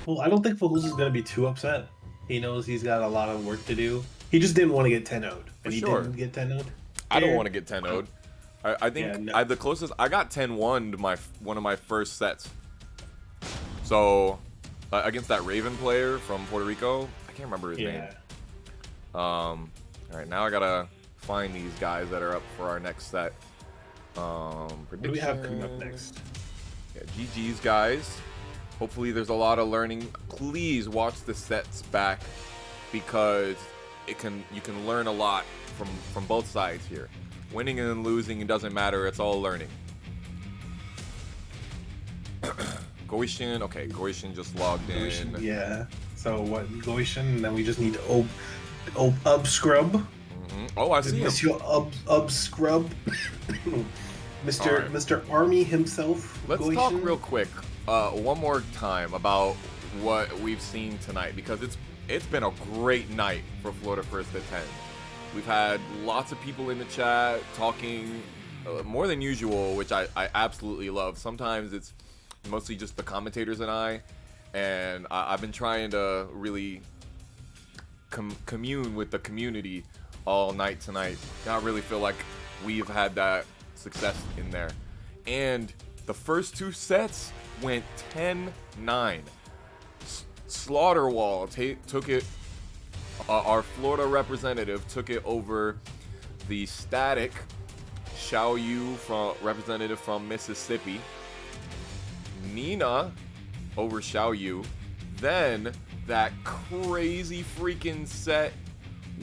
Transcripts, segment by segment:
Well, I don't think Fahuz is gonna be too upset. He knows he's got a lot of work to do. He just didn't want to get 10 0'd, For and he sure. didn't get 10 0'd. I don't want Fair. to get 10 0'd. I Yeah, think no. the closest I got 10-1 to one of my first sets. So against that Raven player from Puerto Rico, I can't remember his name. Yeah. All right, now I gotta find these guys that are up for our next set. What do we have coming up next? Yeah, GG's guys. Hopefully there's a lot of learning. Please watch the sets back because you can learn a lot from both sides here. Winning and losing, it doesn't matter. It's all learning. Goyshn, okay, Goyshn just logged in. Goyshn, yeah. So what? Goyshn, then we just need Ub Scrub. Oh, I see him. Monsieur Ub Scrub. Mr. Army himself. Let's Goyshn. talk real quick one more time about what we've seen tonight because it's been a great night for Florida First at 10. We've had lots of people in the chat talking more than usual, which I absolutely love. Sometimes it's mostly just the commentators and I've been trying to really commune with the community all night tonight. I really feel like we've had that success in there. And the first two sets went 10-9. Slaughterwall took it. Our Florida representative took it over the static Xiao Yu representative from Mississippi. Nina over Xiao Yu. Then that crazy freaking set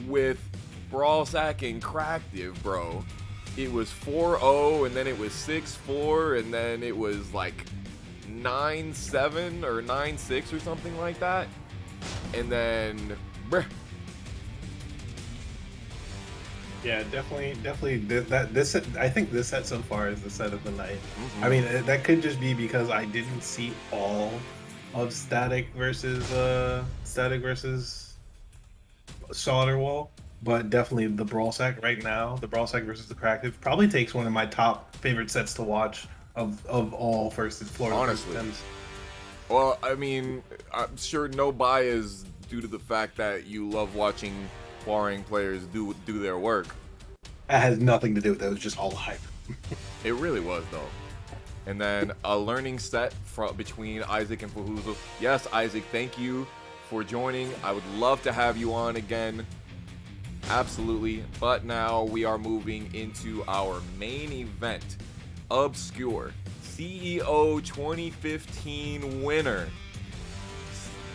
with Brawl Sack and Cractive, bro. It was 4-0 and then it was 6-4 and then it was like 9-7 or 9-6 or something like that. And then bruh. Yeah, definitely. This I think this set so far is the set of the night. I mean, that could just be because I didn't see all of Static versus Solderwall, but definitely the Brawl Sack right now, the Brawl Sack versus the Cractive, probably takes one of my top favorite sets to watch of all First Florida. Honestly. FT10s. Well, I mean, I'm sure no bias due to the fact that you love watching foreign players do their work. That has nothing to do with it. It was just all hype. It really was though. And then a learning set between Isaac and Fahuzo. Yes, Isaac, thank you for joining. I would love to have you on again. Absolutely. But now we are moving into our main event. Obscure. CEO 2015 winner.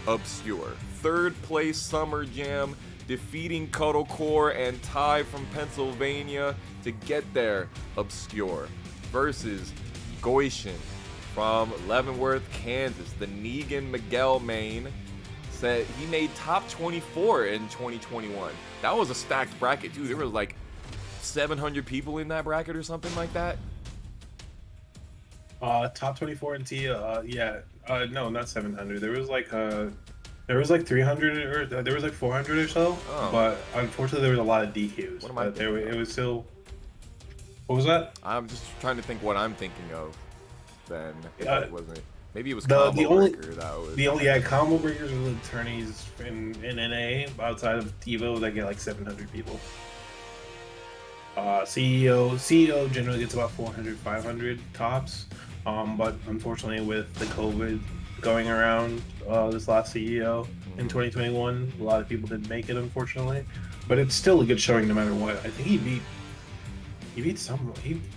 Obscure. Third place Summer Jam, defeating Cuddlecore and Ty from Pennsylvania to get there. Obscure. Versus Goyshn from Leavenworth, Kansas. The Negan Miguel main said he made top 24 in 2021. That was a stacked bracket too. There was like 700 people in that bracket or something like that. Top 24 in T. Yeah. No, not 700. There was like 300 or there was like 400 or so. Oh. But unfortunately, there was a lot of DQs. What am I thinking of? It was still. What was that? I'm just trying to think what I'm thinking of. Then if it wasn't, maybe it was the Combo only Breaker. That was the only combo breakers are the attorneys in NA outside of TiVo that get like 700 people. CEO generally gets about 400, 500 tops. But unfortunately, with the COVID going around this last CEO in 2021, a lot of people didn't make it, unfortunately. But it's still a good showing no matter what. I think he beat someone.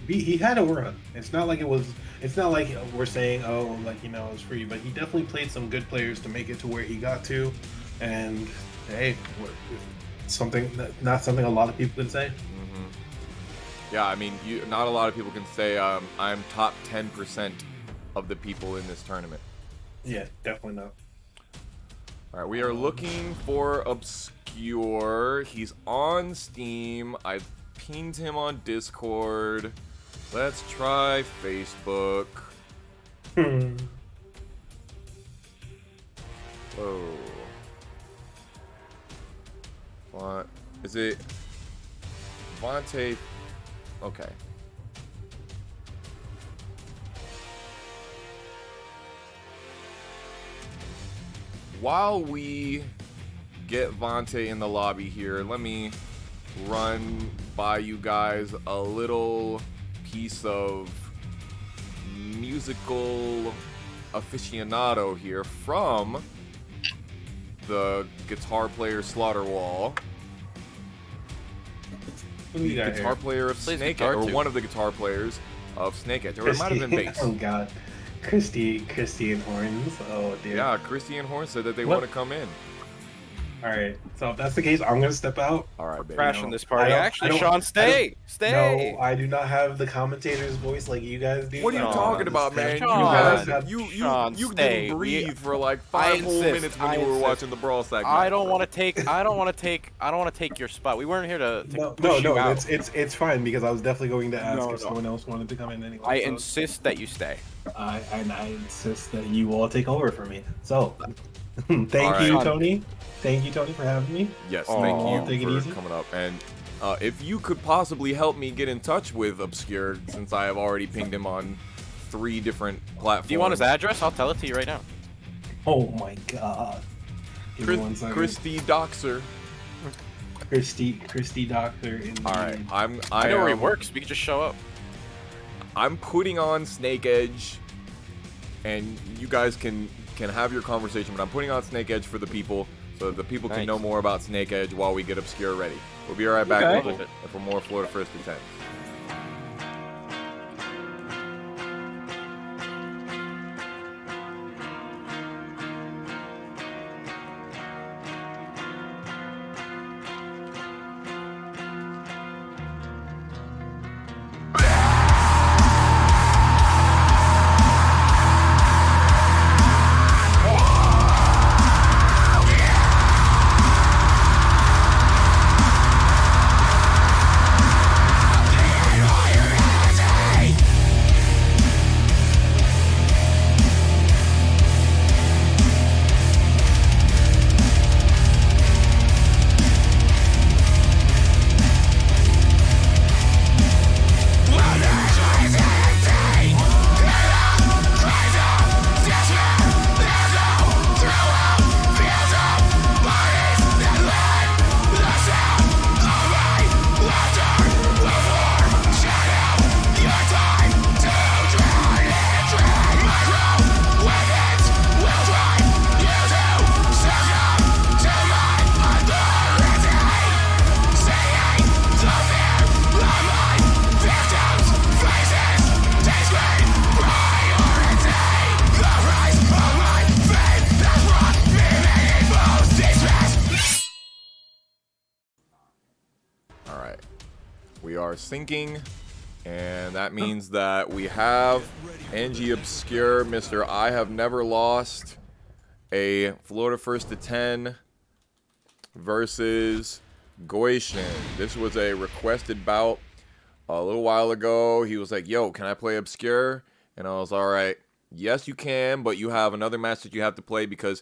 He had a run. It's not like we're saying, oh, like, you know, it was free, but he definitely played some good players to make it to where he got to. And hey, not something a lot of people can say. Yeah, I mean, not a lot of people can say I'm top 10% of the people in this tournament. Yeah, definitely not. All right, we are looking for Obscure. He's on Steam. I pinged him on Discord. Let's try Facebook. Whoa. What? Is it Vontae? Okay. while we get Vontae in the lobby here, let me run by you guys a little piece of musical aficionado here from the guitar player Slaughterwall. The guitar player of Snake Edge, or one of the guitar players of Snake Edge, or it might have been bass. Oh god, Christy and Horns. Oh dear. Yeah, Christy and Horns said that they want to come in. All right, so if that's the case, I'm gonna step out. All right, baby. Crashing this party. Actually, Sean, stay. No, I do not have the commentator's voice like you guys do. What are you talking about, man? You didn't breathe for like 5 whole minutes when you were watching the Brawl segment. I don't want to take your spot. We weren't here to push you out. It's fine because I was definitely going to ask if someone else wanted to come in anyway. I insist that you stay. I insist that you all take over for me. So, thank you, Tony. Thank you, Tony, for having me. Yes, thank you for coming up. And if you could possibly help me get in touch with Obscure, since I have already pinged him on 3 different platforms. Do you want his address? I'll tell it to you right now. Oh my god. Give me 1 second. Christy Doxer. Christy Doctor. Alright, I know where he works. We can just show up. I'm putting on Snake Edge, and you guys can have your conversation, but I'm putting on Snake Edge for the people, so that the people can know more about Snake Edge while we get Obscure ready. We'll be right back for more Florida First and 10s. Syncing, and that means that we have Angie Obscure, Mr. I Have Never Lost, a Florida First to 10 versus Goyshn. This was a requested bout a little while ago. He was like, yo, can I play Obscure? And I was all right, yes you can, but you have another match that you have to play because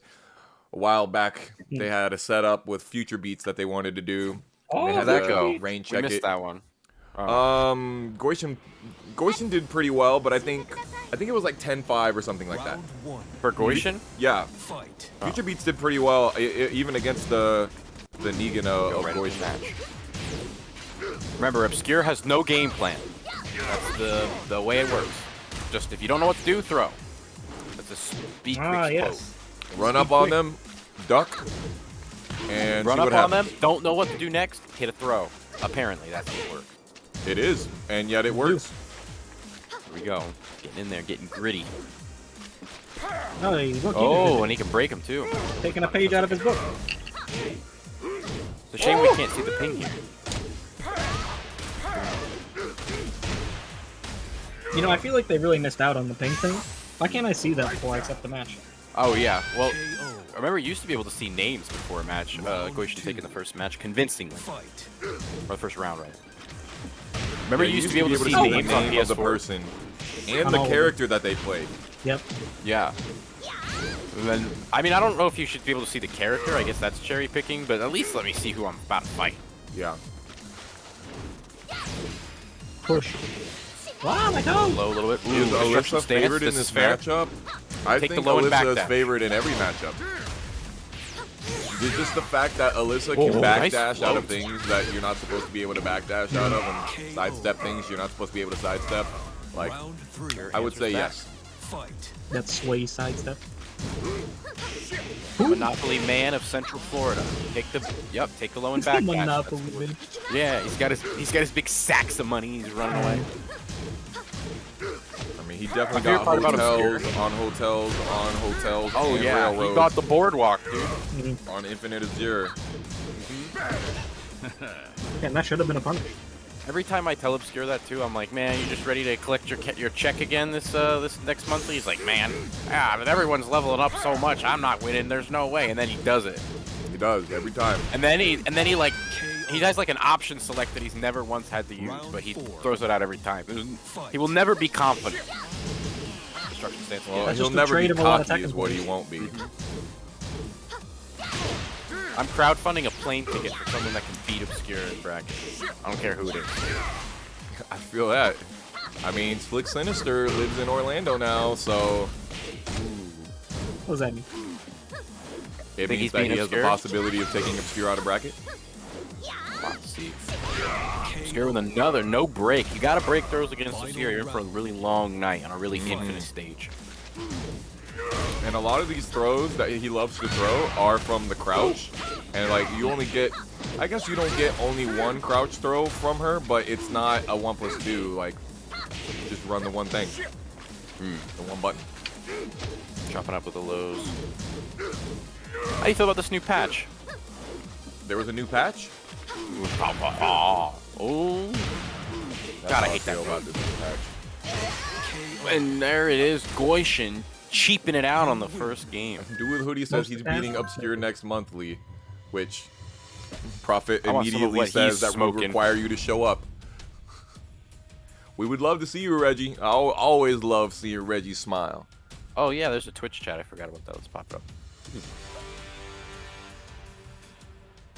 a while back they had a setup with future beats that they wanted to do. Oh, they had that go? Rain check we missed that one. Goyshn did pretty well, but I think it was like 10-5 or something like that. For Goyshn? Yeah. Future Beats did pretty well, even against the Negan of Goyshn match. Remember, Obscure has no game plan. That's the way it works. Just if you don't know what to do, throw. That's a speed quick yes. Run up on them, duck, and run see what up on happens. them, don't know what to do next, hit a throw. Apparently, that's how it works. It is, and yet it works. Here we go. Getting in there, getting gritty. No, and he can break him too. Taking a page out of his book. It's a shame we can't see the ping here. You know, I feel like they really missed out on the ping thing. Why can't I see that before I accept the match? Oh, yeah. Well, I remember you used to be able to see names before a match. Goyshn taking the first match convincingly. Or the first round, right? Remember you used to be able to see names on PS4? Of the person and the character that they played. Yep. Yeah. And then, I mean, I don't know if you should be able to see the character. I guess that's cherry picking, but at least let me see who I'm about to fight. Yeah. Push. Wow, my God. Low a little bit. Is Alisa favored in this matchup? I think Alisa is favored in every matchup. Just the fact that Alisa can backdash out of things that you're not supposed to be able to backdash out of, and sidestep things you're not supposed to be able to sidestep. Like, I would say yes. That sway sidestep. Monopoly man of Central Florida. Take the low and back. Monopoly man. Yeah, he's got his big sacks of money. He's running away. I mean, he definitely got hotels on hotels on hotels. Oh and yeah, railroads he got the boardwalk, dude. on Infinite Azure. Yeah, that should have been a punish. Every time I tell Obscure that too, I'm like, man, you just ready to collect your check again this next monthly? He's like, man, but everyone's leveling up so much, I'm not winning. There's no way. And then he does it. He does every time. And then he like he has like an option select that he's never once had to use, but he throws it out every time. He will never be confident. Destruction stance. Well, he'll never be cocky is what he won't be. I'm crowdfunding a plane ticket for someone that can beat Obscure in bracket. I don't care who it is. I feel that. I mean, Slick Sinister lives in Orlando now, so What does that mean? it means that he has the possibility of taking Obscure out of bracket. Let's see. Obscure with another no break. You gotta break throws against Obscure. You're in for a really long night on a really infinite stage. And a lot of these throws that he loves to throw are from the crouch. And like you only get, I guess you don't get only one crouch throw from her, but it's not a 1+2. Like, you just run the one thing. The one button. Chopping up with the lows. How do you feel about this new patch? There was a new patch? Oh. God, I hate that about this new patch. And there it is, Goyshn cheaping it out on the first game. Dude Hoodie says he's beating Obscure next monthly, which Prophet immediately says that will require you to show up. We would love to see you, Reggie. I'll always love seeing Reggie smile. Oh yeah, there's a Twitch chat. I forgot about that. Let's pop it up.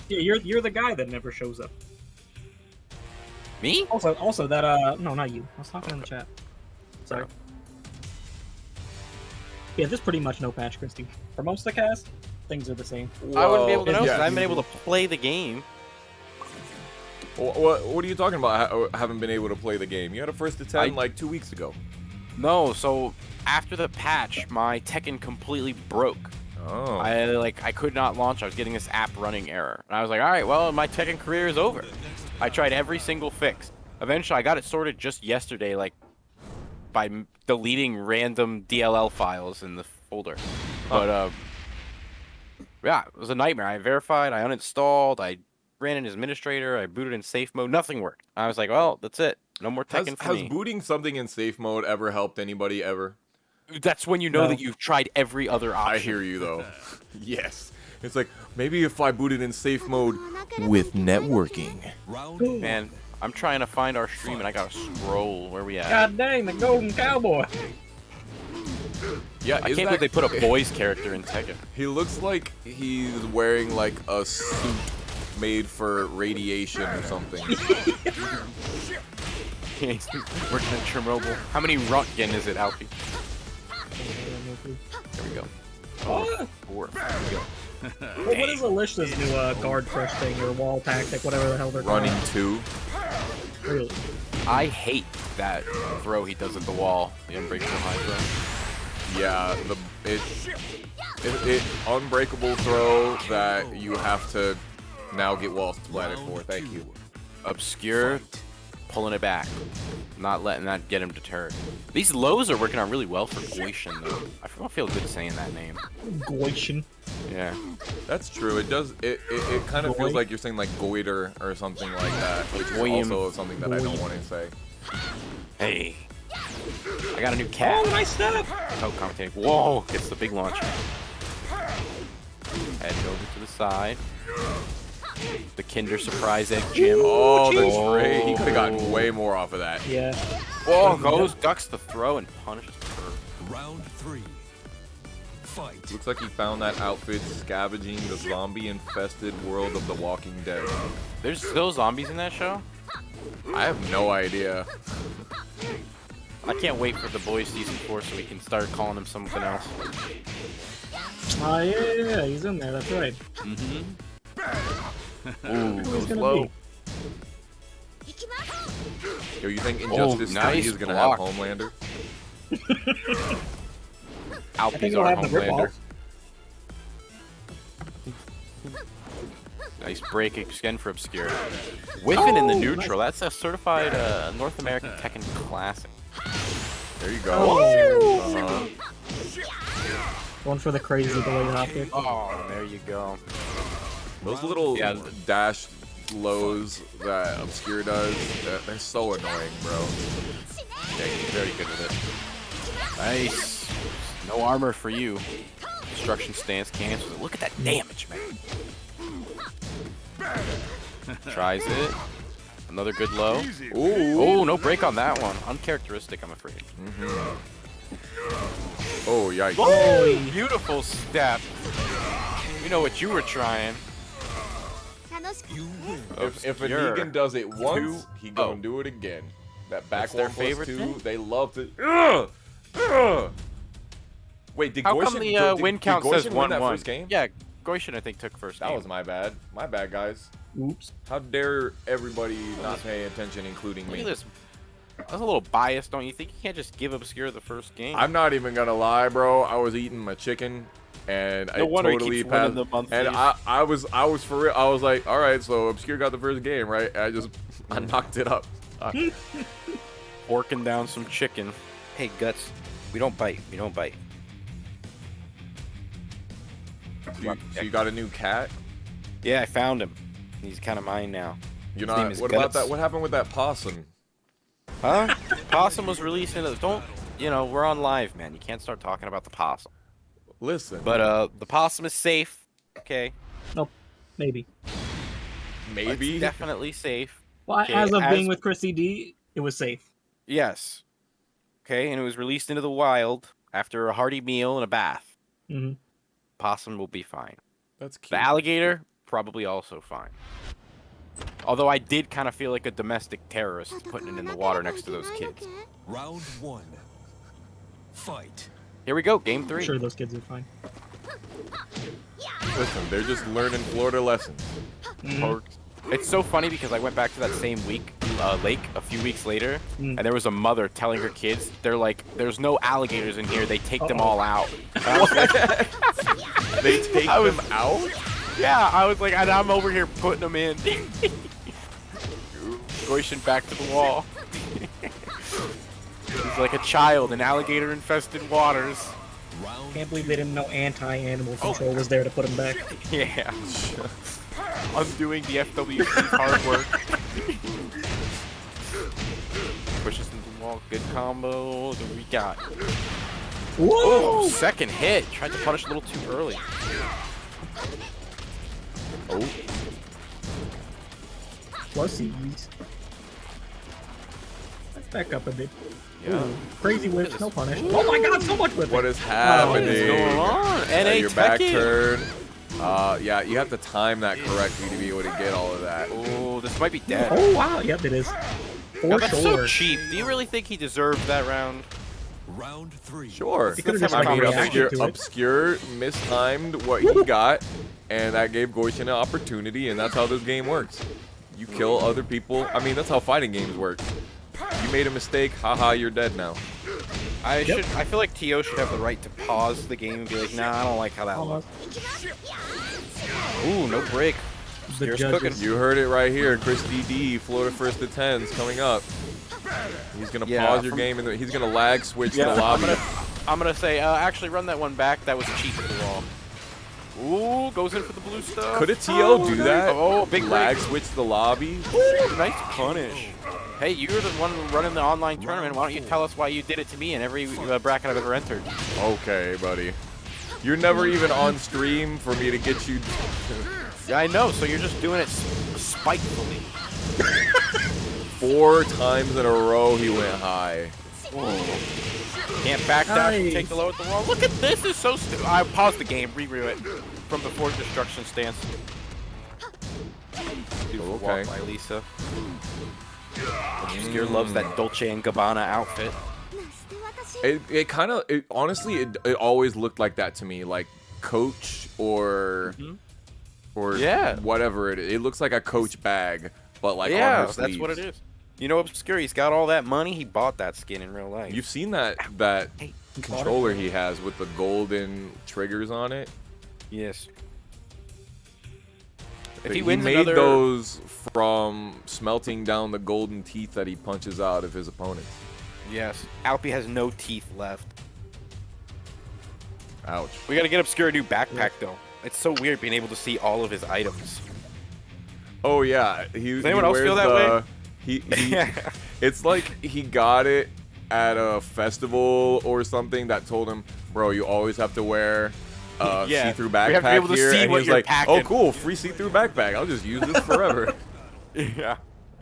Yeah, you're the guy that never shows up. Me? Also that no, not you. I was talking in the chat. Sorry. Yeah, there's pretty much no patch, Christy. For most of the cast, things are the same. I wouldn't be able to know because I haven't been able to play the game. What are you talking about? I haven't been able to play the game. You had a first to 10 like 2 weeks ago. No, so after the patch, my Tekken completely broke. Oh. I could not launch. I was getting this app running error. And I was like, all right, well, my Tekken career is over. I tried every single fix. Eventually, I got it sorted just yesterday, like by deleting random DLL files in the folder. But yeah, it was a nightmare. I verified, I uninstalled, I ran an administrator, I booted in safe mode, nothing worked. I was like, well, that's it. No more Tekken for me. Has booting something in safe mode ever helped anybody ever? That's when you know that you've tried every other option. I hear you though. Yes. It's like, maybe if I booted in safe mode with networking. Man, I'm trying to find our stream and I gotta scroll. Where we at? God dang, the Golden Cowboy! Yeah, I can't believe they put a boy's character in Tekken. He looks like he's wearing like a suit made for radiation or something. He's working in Chernobyl. How many Röntgen is it, Alfie? There we go. Oh, 4. There we go. well, what is Alicia's new guard crush thing or wall tactic, whatever the hell they're called? Running 2. Really? I hate that throw he does at the wall, the unbreakable high throw. Yeah, it unbreakable throw that you have to now get wall splatted for. Thank you. Obscure, pulling it back, not letting that get him deterred. These lows are working out really well for Goyshn though. I don't feel good saying that name. Goyshn. Yeah. That's true. It does. It kind of feels like you're saying like goiter or something like that, which is also something that I don't want to say. Hey. I got a new cat. Oh, nice step! Oh, commentating. Whoa! Gets the big launcher. Head over to the side. The Kinder Surprise Egg Gym. Oh, that's great. He could have gotten way more off of that. Yeah. Oh, ducks the throw and punishes her. Round 3. Fight. Looks like he found that outfit scavenging the zombie-infested world of The Walking Dead. There's still zombies in that show? I have no idea. I can't wait for The Boys Season 4 so we can start calling them something else. Yeah, he's in there. That's right. Ooh, Who's goes gonna low. be? Yo, you think Injustice 3 nice is gonna block. have Homelander? I think Alpies he'll are have the rip Homelander. off. Nice break again for Obscure. Whiffing in the Oh, neutral. That's a certified North American Tekken classic. There you go. Oh. One for the crazy delayed optic. Oh, there you go. Those little Yeah. dash lows that Obscure does, they're so annoying, bro. Yeah, he's very good with it. Nice. No armor for you. Destruction stance cancels it. Look at that damage, man. Tries it. Another good low. Ooh. Oh, no break on that one. Uncharacteristic, I'm afraid. Oh, yikes. Oh, beautiful step. You know what you were trying. You win. If a Obscure. Negan does it once, he gonna Oh. do it again. That back That's their one plus favorite two, thing? they love to. Wait, did How Goyshn, come the win count did Goyshn says win that 1-1? first game? Yeah, Goyshn I think took first That game. was my bad. My bad, guys. Oops. How dare everybody not pay attention, including Look me? at this. I was a little biased, don't you think? You can't just give Obscure the first game. I'm not even gonna lie, bro. I was eating my chicken, and No I wonder he totally keeps winning passed. the monthlies. And I was for real. I was like, all right, so Obscure got the first game, right? And I knocked it up. Porking down some chicken. Hey, Guts, we don't bite. We don't bite. So you got a new cat? Yeah, I found him. He's kind of mine now. You're His name not. is What about Guts. that? What happened with that possum? Huh? Possum was released into don't we're on live, man. You can't start talking about the possum. Listen, But the possum is safe. Okay. Nope. Maybe. maybe. It's definitely safe. Well, Okay, as of as- being with Chrissy D, it was safe. Yes. Okay, and it was released into the wild after a hearty meal and a bath. Hmm. Possum will be fine. That's cute. The alligator, probably also fine. Although I did kind of feel like a domestic terrorist putting it in the water next to those kids. Round one. Fight. Here we go, game I'm 3. sure those kids are fine. Listen, they're just learning Florida lessons. Mhm. It's so funny because I went back to that same lake a few weeks later, Mm. and there was a mother telling her kids, they're like, there's no alligators in here, they take them Uh-oh. all out. And I was like, They take I was- them out. yeah, I was like, and I'm over here putting them in. Goyshn back to the wall. He's like a child in alligator-infested waters. Round Can't believe they didn't know anti-animal control was there to put him back. Yeah. Undoing the FWC's hard work. Pushes into the wall. Good combo. What do we got? Whoa! Oh, second hit. Tried to punish a little too early. Oh, Plusies. Let's back up a bit. Yeah. Ooh, crazy whip, no punish. Oh my god, so much whip! what is happening? What is going on? NA Your back Tekken. turn. Yeah, you have to time that correctly to be able to get all of that. Oh, this might be dead. Oh wow, yep it is. God, For that's sure. so cheap. Do you really think he deserved that round? Round three. Sure. He could've Let's just have a I mean, conversation. reacted to it. Obscure mistimed what he got, and that gave Goyshn an opportunity, and that's how this game works. You kill other people. I mean, that's how fighting games work. You made a mistake, haha, you're dead now. I feel like TO should have the right to pause the game and be like, nah, I don't like how that looks. Ooh, no break. The Obscure's judges. cooking. You heard it right here, Chris DD, Florida First FT10s coming up. He's gonna Yeah, pause your from- game, and he's gonna lag switch Yeah, the lobby. I'm gonna say, actually run that one back. That was cheap at the wall. Ooh, goes in for the blue stuff. Could a TO do that? Oh, big lag break. switch the lobby. Ooh, nice punish. Hey, you're the one running the online tournament. Why don't you tell us why you did it to me in every bracket I've ever entered? Okay, buddy. You're never even on stream for me to get you. Yeah, I know. So you're just doing it spitefully. 4 times in a row he went high. Can't back dash and Nice. take the low at the wall. Look at this. It's so stupid. I paused the game, rerew it from before destruction stance. Beautiful Okay. walk by Alisa. Obscure loves that Dolce and Gabbana outfit. It kind of, honestly, it always looked like that to me. Like, coach or Yeah. whatever it is. It looks like a coach bag, but like on Yeah, her that's sleeves. what it is. You know, Obscure, he's got all that money. He bought that skin in real life. You've seen that controller he has with the golden triggers on it. Yes. If He he wins made another, those from smelting down the golden teeth that he punches out of his opponents. Yes. Alpi has no teeth left. Ouch. We gotta get Obscure a new backpack, though. It's so weird being able to see all of his items. Oh yeah, Does anyone else feel that way? He it's like he got it at a festival or something that told him, bro, you always have to wear Yeah, see-through we have to be backpack able to here, see and he what was you're like, packing. oh cool, free see-through backpack. I'll just use this forever. yeah.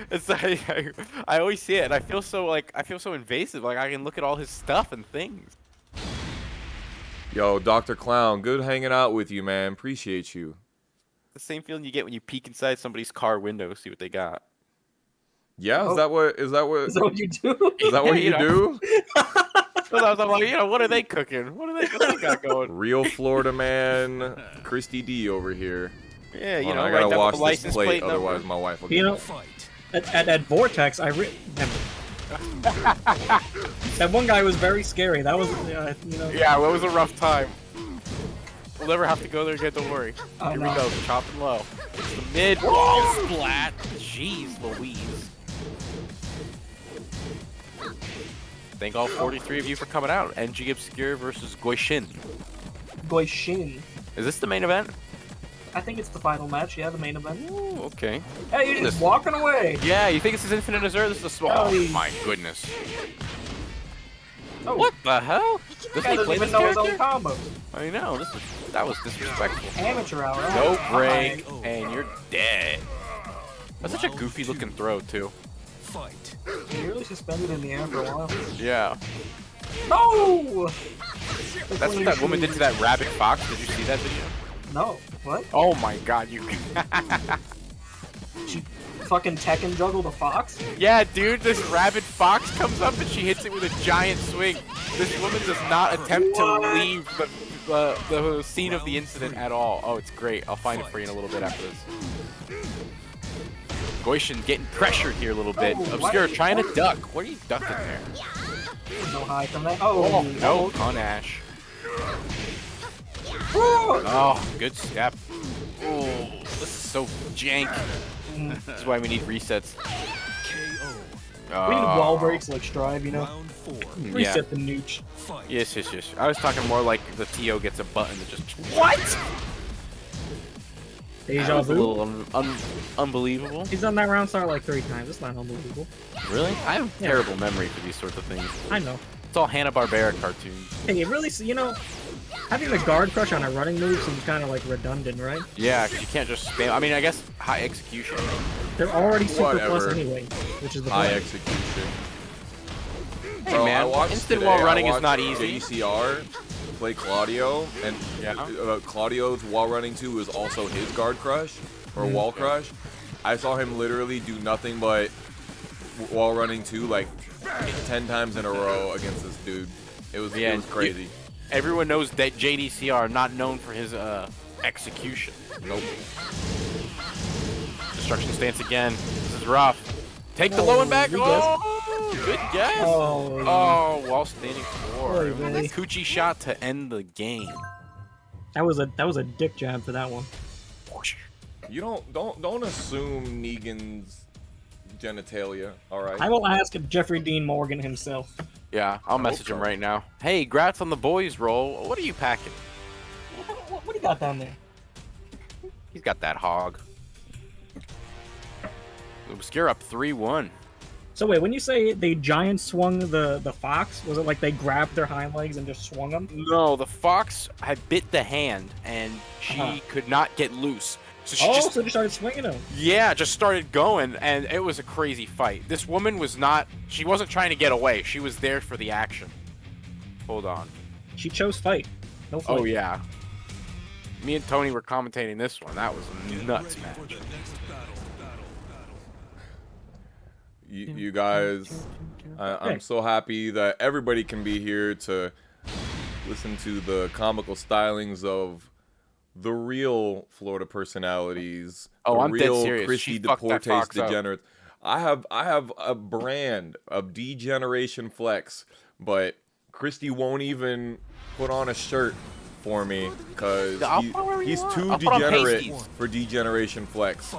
It's like, I always see it, and I feel so invasive. Like I can look at all his stuff and things. Yo, Dr. Clown, good hanging out with you, man. Appreciate you. The same feeling you get when you peek inside somebody's car window, see what they got. Yeah, Oh. is that what Is that what you do? is that what You you know. do? So I was like, what are they cooking? What they got going? Real Florida man, Christy D over here. Yeah, you Hold know, on, I write gotta down wash the this license plate, plate otherwise number. my wife will You get know, Fight. at Vortex, that one guy was very scary. That was, you know. Yeah, well, it was a rough time. We'll never have to go there again, don't worry. Oh, Here no. we go, chopping low. It's the mid. Oh, splat. Jeez Louise. Thank all 43 of you for coming out. NG Obscure versus Goyshn. Goyshn. Is this the main event? I think it's the final match. Yeah, the main event. Ooh, okay. Hey, you're just This- walking away. Yeah, you think this is Infinite Azure? This is a small. Oh, Oh my goodness. Oh, What the hell? Does guy he doesn't play even this know his own character? combos. I know. That was disrespectful. Amateur hour. No Alright. break, and you're dead. That's such a goofy looking throw too. Fight. He really suspended in the air for a while. Yeah. No! That's what that woman did to that rabbit fox. Did you see that video? No. What? Oh my god, you. She fucking Tekken juggled a fox? Yeah, dude, this rabid fox comes up and she hits it with a giant swing. This woman does not attempt to leave the scene of the incident at all. Oh, it's great. I'll find it for you in a little bit after this. Goyshn getting pressured here a little bit. Oh, Obscure what? trying to duck. What are you ducking there? No high from that. Oh, No, on Ash. Oh. Oh, good step. Oh, this is so jank. This is why we need resets. KO. We need wall breaks like Strive, you know? Round 4. Yeah. Reset the nooch. Fight. Yes. I was talking more like the TO gets a button that just. What? Deja That was a vu. little unbelievable. He's done that round star like 3 times. It's not unbelievable. Really? I have Yeah. terrible memory for these sorts of things. I know. It's all Hanna-Barbera cartoons. Hey, it really, you know, having the guard crush on a running move seems kind of like redundant, right? Yeah, 'cause you can't just spam. I mean, I guess high execution. They're already super plus Whatever. anyway, which is the High point. execution. Hey Bro, I man, watched instant today, wall I running is watched not easy. JCR play Claudio, and Yeah. Claudio's wall running 2 is also his guard crush or Mm-hmm. wall crush. I saw him literally do nothing but wall running 2 like 10 times in a row against this dude. It was Yeah, crazy. Everyone knows that JDCR not known for his execution. Nope. Destruction stance again. This is rough. Take the low and back. you guessed. Oh, good guess. Oh, Oh, while standing four. Oy It was a vey. coochie shot to end the game. that was a dick jab for that one. You don't assume Negan's genitalia. All right. I will ask Jeffrey Dean Morgan himself. Yeah, I'll message him so. right now. Hey, grats on the boys roll. What are you packing? What do you got down there? He's got that hog. Obscure up 3-1. So wait, when you say they giant swung the fox, was it like they grabbed their hind legs and just swung them? No, the fox had bit the hand and she Uh-huh. could not get loose. So she Oh, just so they started swinging them. yeah, just started going and it was a crazy fight. This woman was not she wasn't trying to get away. She was there for the action. Hold on. She chose fight. No fight. Oh yeah. Me and Tony were commentating this one. That was a nuts Ready for match. the next battle. You guys, I'm Hey. so happy that everybody can be here to listen to the comical stylings of the real Florida personalities. Oh, the I'm dead real serious. Christy She fucked that Deportes fox up. degenerates. I have a brand of degeneration flex, but Christy won't even put on a shirt for me because I'll put whatever you he's want. too I'll put on degenerate pasties. for degeneration flex.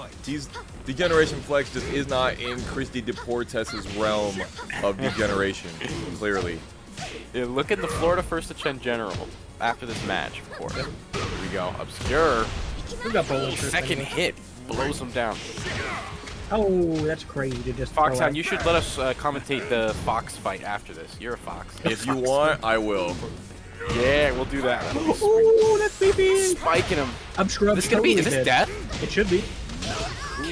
Degeneration flex just is not in Christy Deportes' realm of degeneration, clearly. Yeah, look at the Florida First to Chen General after this match, of course. Here we go. Obscure. We got bullet shirts Second anyway. hit blows him down. Oh, that's crazy to just. throw Foxhound, out. you should let us commentate the Fox fight after this. You're a Fox. If you want, I will. Yeah, we'll do that. That'll be sweet. Oh, that's baby. Spiking him. I'm scrubbed. This gonna be? Is this dead? death? It should be.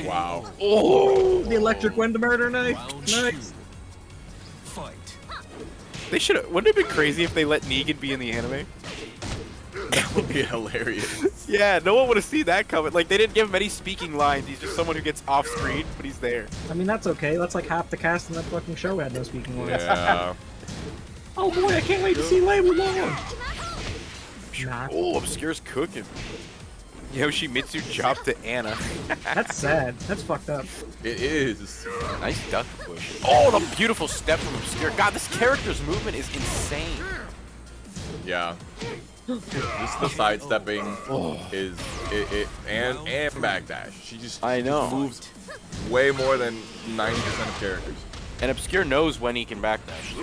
Wow. Oh, the electric wind murder knife. Round Nice. 2. Fight. They should. Wouldn't it have been crazy if they let Negan be in the anime? That would be hilarious. Yeah, no one would have seen that coming. Like, they didn't give him any speaking lines. He's just someone who gets off screen, but he's there. I mean, that's okay. That's like half the cast in that fucking show had no speaking lines. Yeah. Oh boy, I can't wait to see Label Long. Nah, Oh, Obscure's cooking. Yoshimitsu dropped to Anna. that's sad. That's fucked up. It is. Nice duck push. Oh, the beautiful step from Obscure. God, this character's movement is insane. Yeah. Just the sidestepping is it and backdash. She just I know. moves way more than 90% of characters. And Obscure knows when he can backdash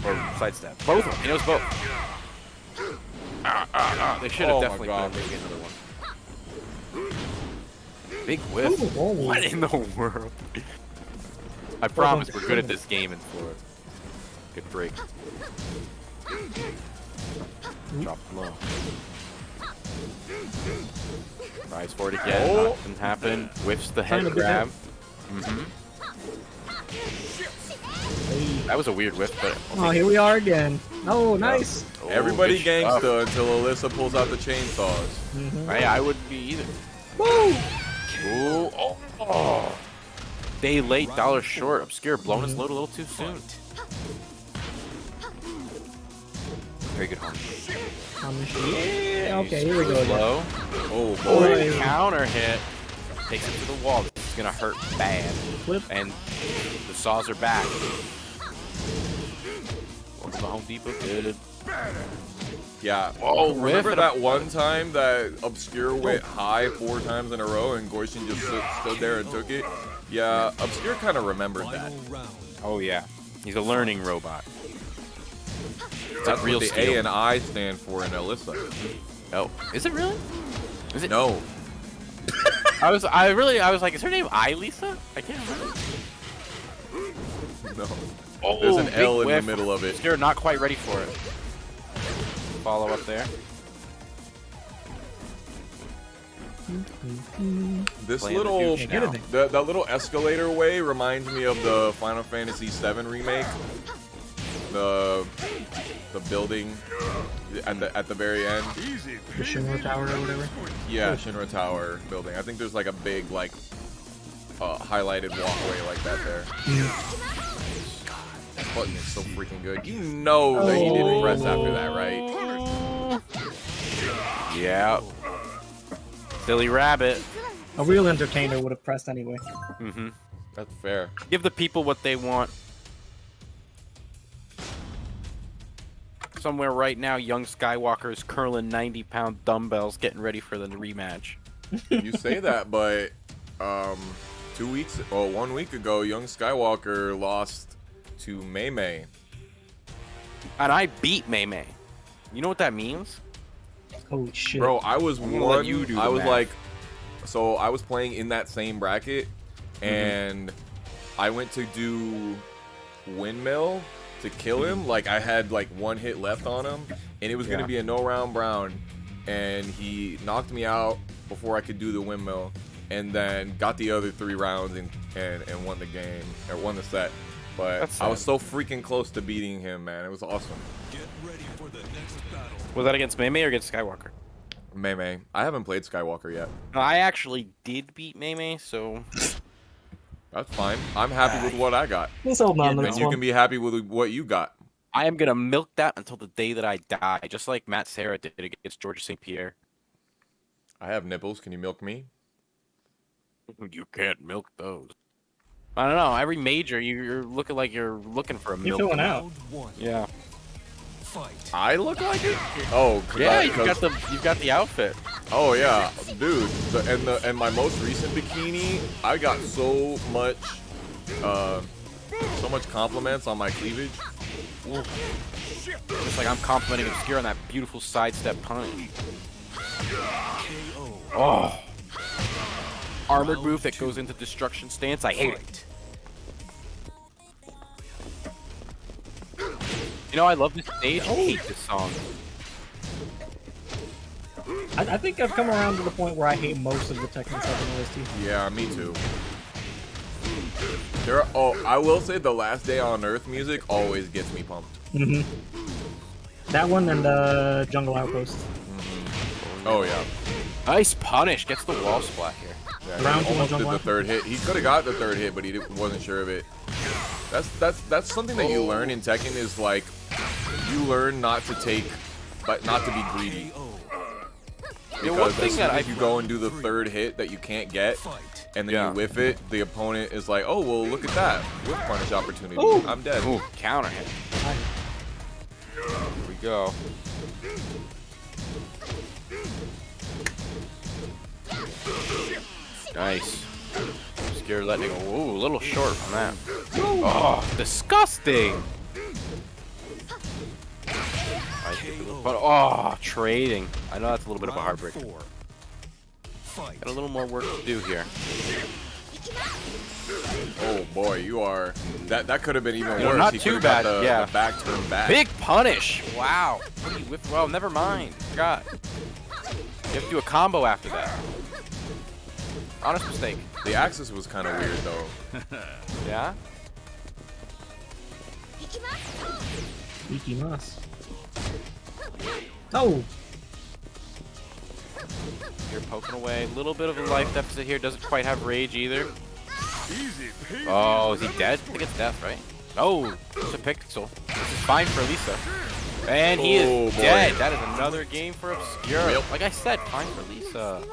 or sidestep. Both of them. He knows both. They should have Oh my definitely God. put maybe another one. Big whiff. Oh, What in the world? I promise we're good at this game in Florida. Good break. Drop low. Rise for it again. Oh. Nothing happened. Whiffs the head Trying to get grab. That was a weird whiff, but Oh, here we are again. Oh, nice. Oh, Everybody good stuff. gangsta until Alisa pulls out the chainsaws. I wouldn't be either. Woo! Ooh, oh. Day late, dollar short. Obscure blowing his load a little too soon. Very good home. Yeah. Okay, here we go again. Low. Oh Oh, boy. counter hit. Takes it to the wall. This is gonna hurt bad. Flip. And the saws are back. Welcome to Home Depot. Good. Yeah. Oh, remember whiff. that one time that Obscure went high 4 times in a row and Goyshn just stood there and took it? Yeah, Obscure kind of remembered that. Final round. Oh yeah. He's a learning robot. That's real what the skill. A and I stand for in Alisa. Oh, is it really? Is it? No. I was like, is her name Alisa? I can't remember. No. Oh, There's an big L in the whiff. middle of it. Obscure not quite ready for it. Follow up there. This Playing the little douche now. that little escalator way reminds me of the Final Fantasy VII remake. The building at the very end. The Shinra Tower or whatever. Yeah, Shinra Tower building. I think there's like a big like highlighted walkway like that there. That button is so freaking good. You know that you didn't press after that, right? Yeah. Silly rabbit. A real entertainer would have pressed anyway. Mm-hmm. That's fair. Give the people what they want. Somewhere right now, young Skywalker is curling 90-pound dumbbells, getting ready for the rematch. You say that, but 1 week ago, young Skywalker lost to Mei Mei. And I beat Mei Mei. You know what that means? Holy shit. Bro, I was I'm gonna let one. you do the I was math. like, so I was playing in that same bracket, Mm-hmm. and I went to do windmill to kill him. Like I had like 1 hit left on him, and it was Yeah. gonna be a no round brown, and he knocked me out before I could do the windmill, and then got the other 3 rounds and won the game or won the set. But That's I was sad. so freaking close to beating him, man. It was awesome. Get ready for the next battle. Was that against Mei Mei or against Skywalker? Mei Mei. I haven't played Skywalker yet. No, I actually did beat Mei Mei, so That's fine. I'm happy with what I got. Let's hold on to And this you one. can be happy with what you got. I am gonna milk that until the day that I die, just like Matt Serra did against George St. Pierre. I have nipples. Can you milk me? You can't milk those. I don't know. Every major, you're looking like you're looking for a You're milk. filling out. Round one. Yeah. Fight. I look like it? Oh, Yeah, you've got the outfit. Oh yeah, dude. And my most recent bikini, I got so much compliments on my cleavage. Just like I'm complimenting Obscure on that beautiful sidestep punch. Oh. Armored move that goes into destruction stance. I hate it. You know, I love this stage. I hate this song. I think I've come around to the point where I hate most of the Tekken 7 OST. Yeah, me too. I will say the Last Day on Earth music always gets me pumped. That one and Jungle Outpost. Oh yeah. Nice punish. Gets the wall splat here. Yeah, Round he two almost on did the Jungle third hit. He could have got the third hit, but he wasn't sure of it. That's something that you learn in Tekken is like you learn not to take, but not to be greedy. Yeah, one Because thing as that soon as I you go and do the third hit that you can't get, and then Yeah. you whiff it, the opponent is like, oh well, look at that whiff punish opportunity. Ooh. I'm dead. Ooh, counter hit. Here we go. Nice. Obscure letting it go. Ooh, a little short from that. Oh, disgusting. But oh, trading. I know that's a little bit of a heartbreak. Round four. Fight. Got a little more work to do here. Oh boy, you are. That could have been even No, worse. not He too could've got bad, the, yeah. the back turn back. Big punish. Wow. What do you whip? Well, never mind. Forgot. You have to do a combo after that. Honest mistake. The axis was kind of weird though. Yeah? Ikimasu. Oh! You're poking away. A little bit of a life deficit here. Doesn't quite have rage either. Oh, is he dead? I think it's death, right? Oh, it's a pixel. This is fine for Alisa. And he Oh, is boy. dead. That is another game for Obscure. Yep. Like I said, fine for Lisa.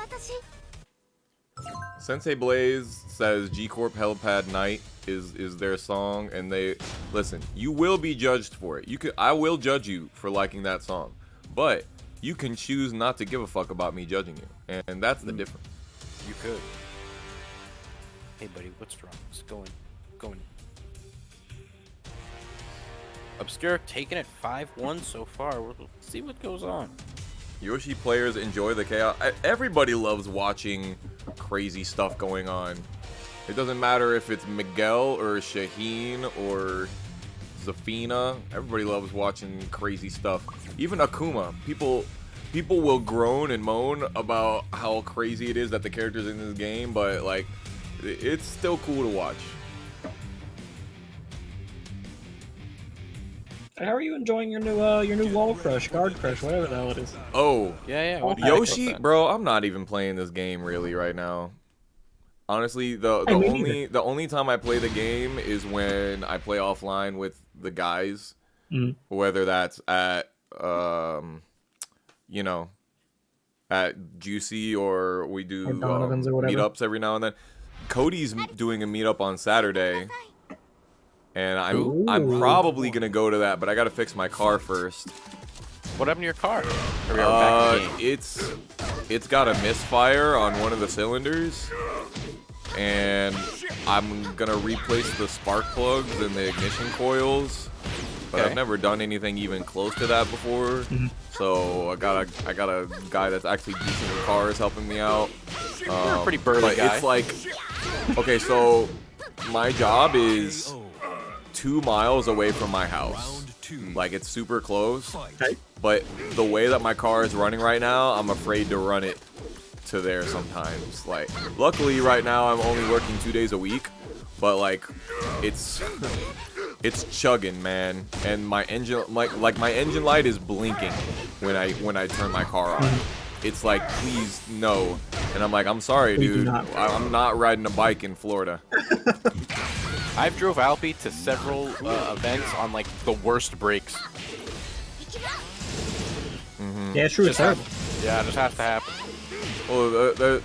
Sensei Blaze says G Corp Helipad Night is their song, and they listen. You will be judged for it. I will judge you for liking that song, but you can choose not to give a fuck about me judging you, and that's the difference. You could. Hey, buddy, what's wrong? It's going. Obscure taking it 5-1 so far. We'll see what goes on. Yoshi players enjoy the chaos. Everybody loves watching crazy stuff going on. It doesn't matter if it's Miguel or Shaheen or Zafina. Everybody loves watching crazy stuff. Even Akuma. People will groan and moan about how crazy it is that the characters in this game, but like, it's still cool to watch. How are you enjoying your new wall crush, guard crush, whatever the hell it is? Oh, Yeah. What do you Yoshi, think about bro, I'm not even playing this game really right now. Honestly, the Hey, me only time I play the game is when I play offline with the guys, whether that's at at Juicy or we do Or Donovan's or whatever. meetups every now and then. Cody's doing a meetup on Saturday, and I'm probably gonna go to that, but I gotta fix my car first. What happened to your car? Or you're back in the game? It's got a misfire on one of the cylinders, and I'm gonna replace the spark plugs and the ignition coils. But Okay. I've never done anything even close to that before. So I got a guy that's actually decent with cars helping me out. You're a pretty burly But guy. it's like, okay, so my job is 2 miles away from my house. Round two. Like, it's super close. Fight. But the way that my car is running right now, I'm afraid to run it to there sometimes. Like, luckily right now I'm only working 2 days a week, but like, it's it's chugging, man. And my engine, like my engine light is blinking when I turn my car on. It's like, please no. And I'm like, I'm sorry, Please do dude. not. I'm not riding a bike in Florida. I've drove Alpi to several events on like the worst breaks. Yeah, it's true. It's terrible. Yeah, it just has to happen. Well, that's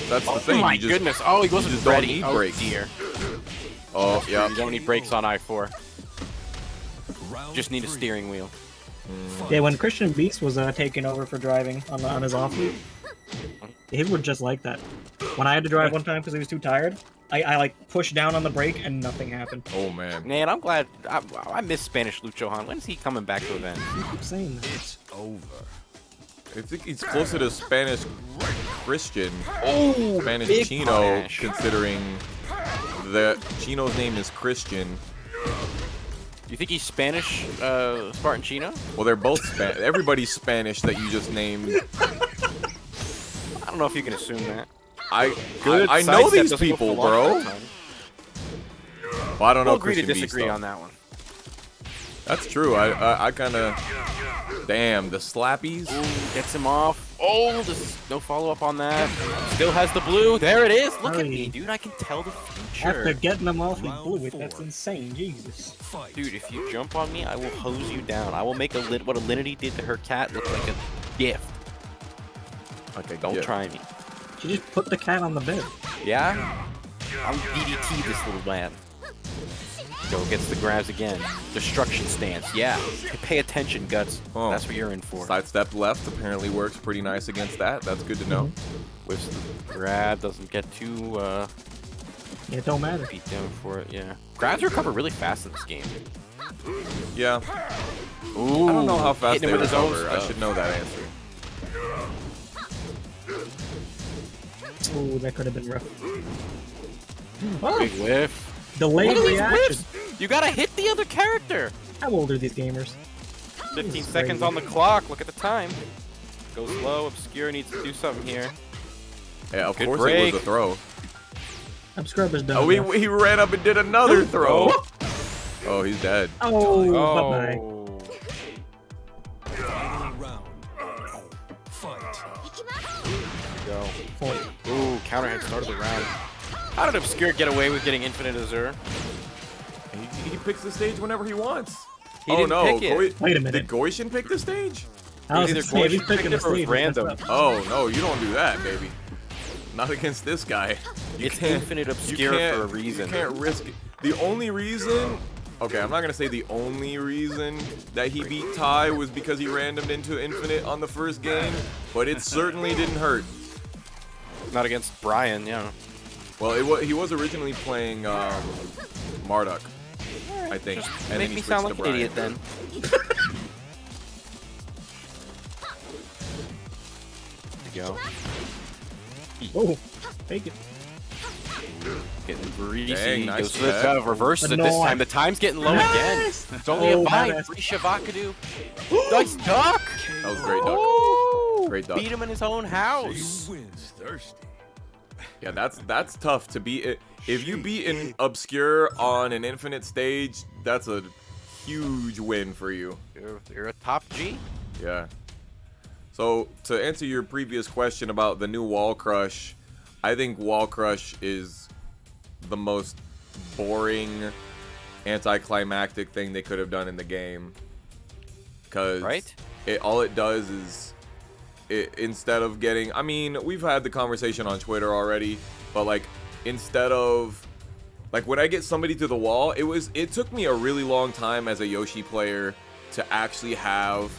the thing. Oh my you just, goodness! Oh, he you wasn't just don't ready. need Oh brakes. dear. Oh, yeah. You don't need brakes on I-4. Round Just need a 3. steering wheel. Yeah, when Christian Beast was taking over for driving on his off week, they were just like that. When I had to drive one time because he was too tired, I like pushed down on the brake and nothing happened. Oh man. Man, I'm glad. I miss Spanish Lucho Han. When is he coming back to events? You keep saying that. It's over. I think he's closer to Spanish Christian. Oh, Spanish big Chino, punish. considering that Chino's name is Christian. You think he's Spanish, Spartan Chino? Well, they're both Spanish. Everybody's Spanish that you just named. I don't know if you can assume that. I Good know sidestep these doesn't go people, for long bro. that time. Well, I don't know We'll agree to Christian Beast, disagree though. on that one. That's true. I kind of. Damn, the slappies. Ooh, gets him off. Oh, there's no follow-up on that. Still has the blue. There it is. Look at me, dude. I can tell the After future. getting them off, he Round blew it. 4. That's insane. Jesus. Fight. Dude, if you jump on me, I will hose you down. I will make what Alinity did to her cat look like a gift. Okay, Don't yeah. try me. She just put the cat on the bed. Yeah? I'm DDT this little man. Go gets the grabs again. Destruction stance. Yeah. Pay attention, Guts. Oh. That's what you're in for. Sidestep left apparently works pretty nice against that. That's good to know. Whiffs the grab. Doesn't get too Yeah, it don't matter. beat down for it. Yeah. Grabs recover really fast in this game. Yeah. Ooh. I don't know how fast Hitting they him with his own recover. I stuff. should know that answer. Oh, that could have been rough. Oh, Big whiff. delayed What are these reaction. whiffs? You gotta hit the other character. How old are these gamers? 15 This is seconds crazy. on the clock. Look at the time. Go slow. Obscure needs to do something here. Yeah, of Good course break. it was a throw. Scrubber's done. Oh, enough. he ran up and did another throw. Oh, he's dead. Oh, bye-bye. Oh. Final round. Fight. Go. Point. Ooh, counter hit started the round. How did Obscure get away with getting Infinite Azure? He picks the stage whenever he wants. He oh didn't no, pick it. Wait a Did minute. Goyshn pick the stage? I was either gonna say, if he's Goyshn picking the picked it or it was stage, that's random. up. Oh no, you don't do that, baby. Not against this guy. You It's can't- Infinite you Obscure can't- for a reason. You can't risk it. The only reason. Okay, I'm not gonna say the only reason that he beat Ty was because he randomed into Infinite on the first game, but it certainly didn't hurt. Not against Brian, yeah. Well, he was originally playing Marduk, I think, Just and make then he me switched sound to like an Brian. idiot then. There you go. Oh, fake it. Getting greasy. Dang, nice Goes to the check. reverses it But this no, time. The time's getting low again. It's only Oh, a 5. badass. Free Shavakadu. Nice duck. That was great duck. Ooh, Great duck. beat him in his own house. Wins thirsty. Yeah, that's tough to beat it. If you beat an Obscure on an Infinite stage, that's a huge win for you. You're a top G. Yeah. So to answer your previous question about the new Wall Crush, I think Wall Crush is the most boring, anticlimactic thing they could have done in the game. Cause Right? all it does is instead of getting, I mean, we've had the conversation on Twitter already, but like instead of like when I get somebody to the wall, it took me a really long time as a Yoshi player to actually have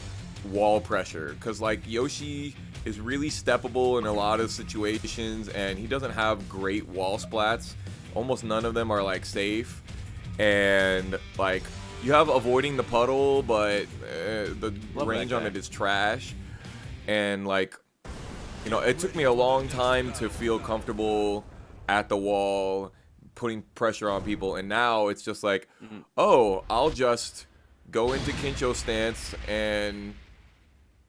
wall pressure, because like Yoshi is really steppable in a lot of situations and he doesn't have great wall splats. Almost none of them are like safe, and like you have avoiding the puddle, but the Love range that on guy. it is trash. And like, you know, it took me a long time to feel comfortable at the wall putting pressure on people, and now it's just like, oh, I'll just go into Kincho stance and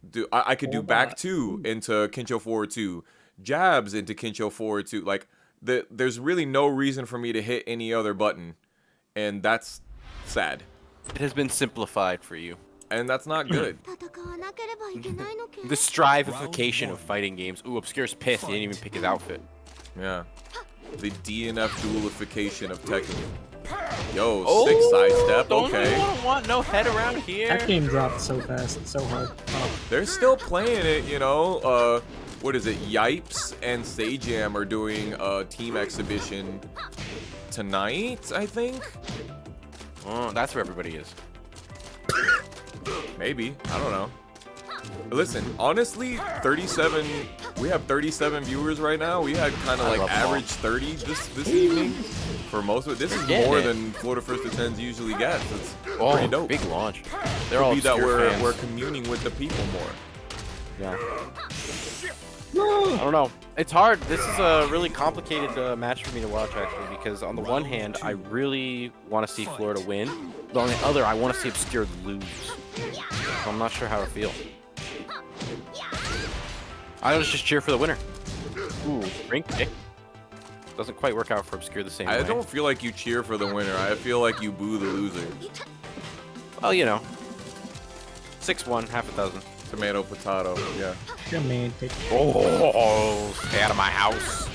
do I could do back 2 into Kincho forward 2, jabs into Kincho forward 2. Like there's really no reason for me to hit any other button, and that's sad, It has been simplified for you. and that's not good. The strivification of fighting games. Ooh, Obscure's pissed. He didn't even pick his outfit. Yeah, the DNF dualification of Tekken. Yo, Oh, 6 sidestep. Don't Okay. you want no head around here? That game dropped so fast, so hard. Oh, They're still playing it, you know. What is it? Yipes and Sajam are doing a team exhibition tonight, I think. Oh, that's where everybody is. Maybe. I don't know. Listen, honestly, 37. We have 37 viewers right now. We had kind of I like love them all. average 30 this evening for most of it. This is getting more it. than Florida First to Tens usually gets. It's Oh, pretty dope. big launch. They're Could all be that obscure fans. we're communing with the people more. Yeah. I don't know. It's hard. This is a really complicated match for me to watch, actually, because on the one hand, I really want to see Florida win, but on the other, I want to see Obscure lose. So I'm not sure how to feel. I just cheer for the winner. Ooh, ring kick. Doesn't quite work out for Obscure the same way. I don't feel like you cheer for the winner. I feel like you boo the loser. Well, you know. 6-1, half a dozen. Tomato, potato. Yeah. romantic. Oh, stay out of my house.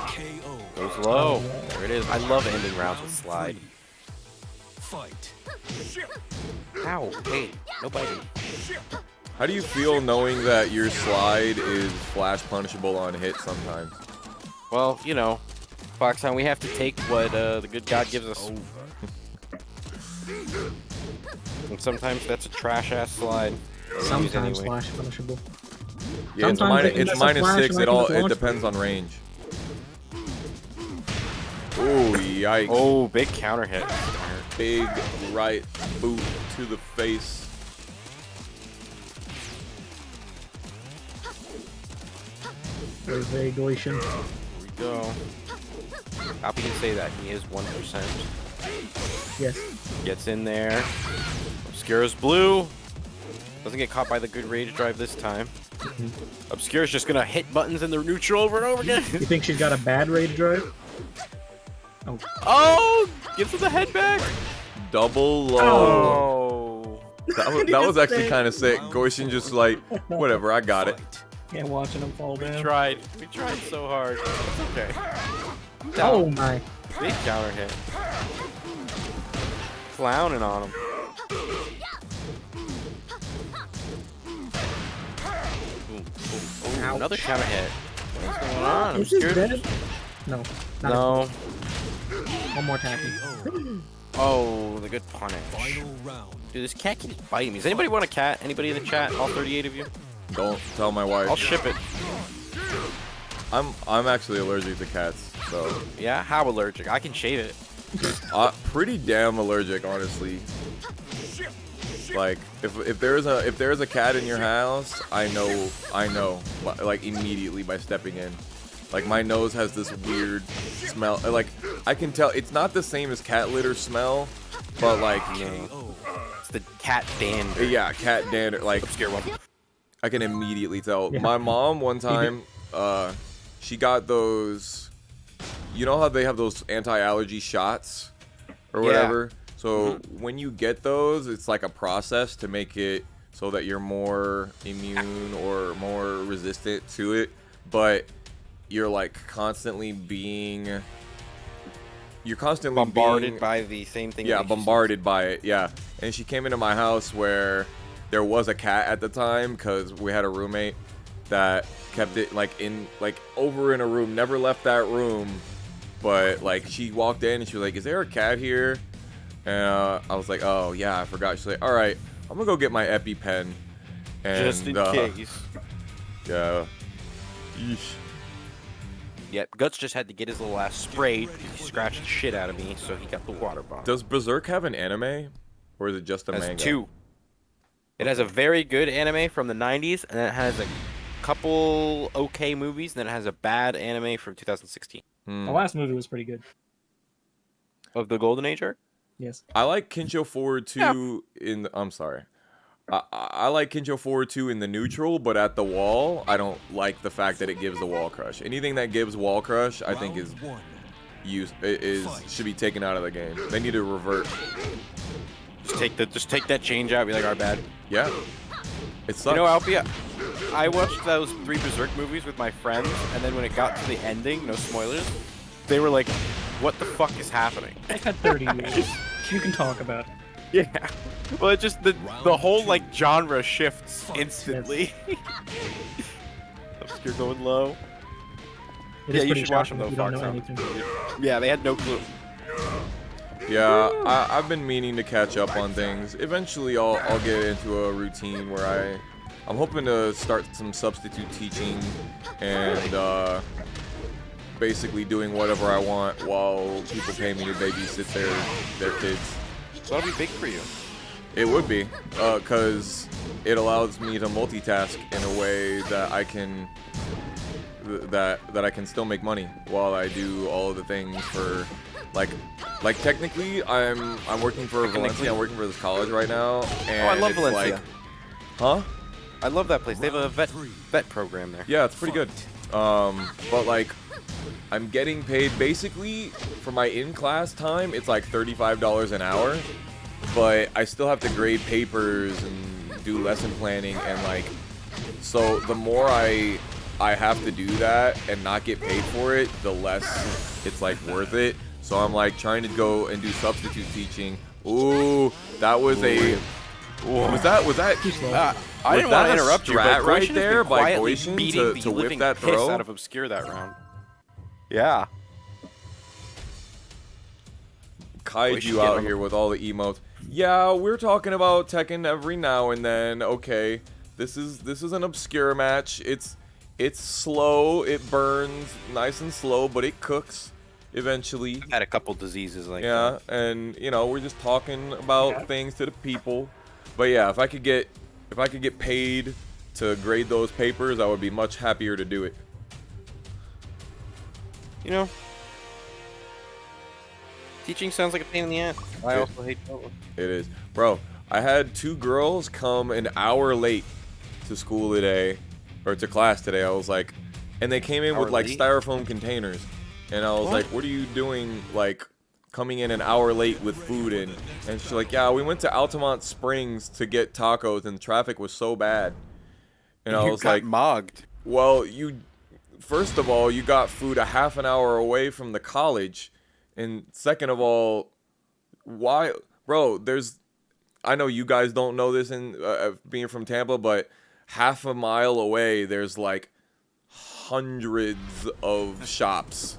KO. Goes low. There it is. I love ending rounds with slide. Fight. Ow, hey, nobody. How do you feel knowing that your slide is flash punishable on hit sometimes? Well, you know, Foxhound, we have to take what the good God gives us. And sometimes that's a trash-ass slide. Sometimes Anyway. flash punishable. Yeah, it's, Sometimes they can it's miss a minus flash 6. and It I can all just it launch depends on range. Oh, yikes. Oh, big counter hit. Big right boot to the face. Very, very Goyshn. Here we go. Copy can say that. He is 1%. Yes. Gets in there. Obscure's blue. Doesn't get caught by the good rage drive this time. Obscure's just gonna hit buttons in the neutral over and over again. You think she's got a bad rage drive? Oh. Oh! Gives him the head back. Double low. Oh. That was actually kind of sick. Goyshn just like, whatever, I got it. Yeah, watching him fall We down. tried. We tried so hard. It's okay. I'm Oh down. my. Big counter hit. Clowning on him. Ooh, Ouch. another counter hit. What's going on? Is this Obscure- dead? No. Not No. One more tapping. Oh, the good punish. Final round. Dude, this cat keeps biting me. Does anybody want a cat? Anybody in the chat? All 38 of you? Don't tell my wife. I'll ship it. I'm actually allergic to cats, so Yeah? How allergic? I can shave it. pretty damn allergic, honestly. Like if there's a cat in your house, I know, like immediately by stepping in. Like my nose has this weird smell. Like I can tell it's not the same as cat litter smell, but like It's the cat dander. yeah, cat dander. Like Obscure one. I can immediately tell. Yeah. My mom one time, she got those. You know how they have those anti-allergy shots or Yeah. whatever. So when you get those, it's like a process to make it so that you're more immune or more resistant to it. But you're like constantly being. You're constantly Bombarded being, by the same thing. yeah, that makes you bombarded by it. Yeah, and she came into my house where there was a cat at the time because we had a roommate that kept it like over in a room, never left that room. But like she walked in and she was like, "Is there a cat here?" And I was like, "Oh yeah, I forgot." She's like, "All right, I'm gonna go get my EpiPen." And, Just in case. Yeah. Yeesh. Yep, Guts just had to get his little ass sprayed. He scratched the shit out of me, so he got the water bomb. Does Berserk have an anime, or is it just a It has manga? two. It has a very good anime from the 90s, and then it has a couple okay movies, and then it has a bad anime from 2016. Hmm. The last movie was pretty good. Of the Golden Age arc? Yes. I like Kincho Forward 2 in I'm sorry. I like Kincho Forward 2 in the neutral, but at the wall, I don't like the fact that it gives the wall crush. Anything that gives wall crush, I think is One. should be taken out of the game. They need to revert. Just take that change out. Be like, our bad. Yeah. It sucks. You know, Alpia, I watched those 3 Berserk movies with my friends, and then when it got to the ending, no spoilers, they were like, "What the fuck is happening?" I've had 30 years. You can talk about it. Yeah. Well, it just the whole like genre shifts instantly. You're going low. It Yeah, is you pretty should watch shocking them if though, you don't know Fox. anything. Yeah, they had no clue. Yeah, I've been meaning to catch up on things. Eventually, I'll get into a routine where I'm hoping to start some substitute teaching and basically doing whatever I want while people pay me to babysit their kids. So that'll be big for you. It would be, cause it allows me to multitask in a way that I can that I can still make money while I do all of the things for like technically I'm working for Valencia. I'm working for this college right now, and I love it's Valencia. like, huh? I love that place. They have a vet program there. Yeah, it's pretty good. But like, I'm getting paid basically for my in-class time. It's like $35 an hour, but I still have to grade papers and do lesson planning, and like, so the more I have to do that and not get paid for it, the less it's like worth it. So I'm like trying to go and do substitute teaching. Ooh, that was a. Was that? I didn't want to interrupt you, but right Goyshn has there been by quietly Goyshn beating to the whip living that piss throw? out of Obscure that round. Yeah. Kaiju Goyshn out getting here with all the emotes. Yeah, we're talking about Tekken every now and then. Okay, this is an Obscure match. It's slow. It burns nice and slow, but it cooks eventually. I've had a couple diseases like Yeah, that. and you know, we're just talking about things to the people. But yeah, if I could get paid to grade those papers, I would be much happier to do it. You know, teaching sounds like a pain in the ass. I also hate it. It is. Bro, I had 2 girls come an hour late to school today, or to class today. I was like, and they came in with like styrofoam containers. And I was like, what are you doing, like, coming in an hour late with food in? And she's like, yeah, we went to Altamont Springs to get tacos, and traffic was so bad. And I was like, mogged. well, first of all, you got food a half an hour away from the college. And second of all, why, bro, I know you guys don't know this in being from Tampa, but half a mile away, there's like hundreds of shops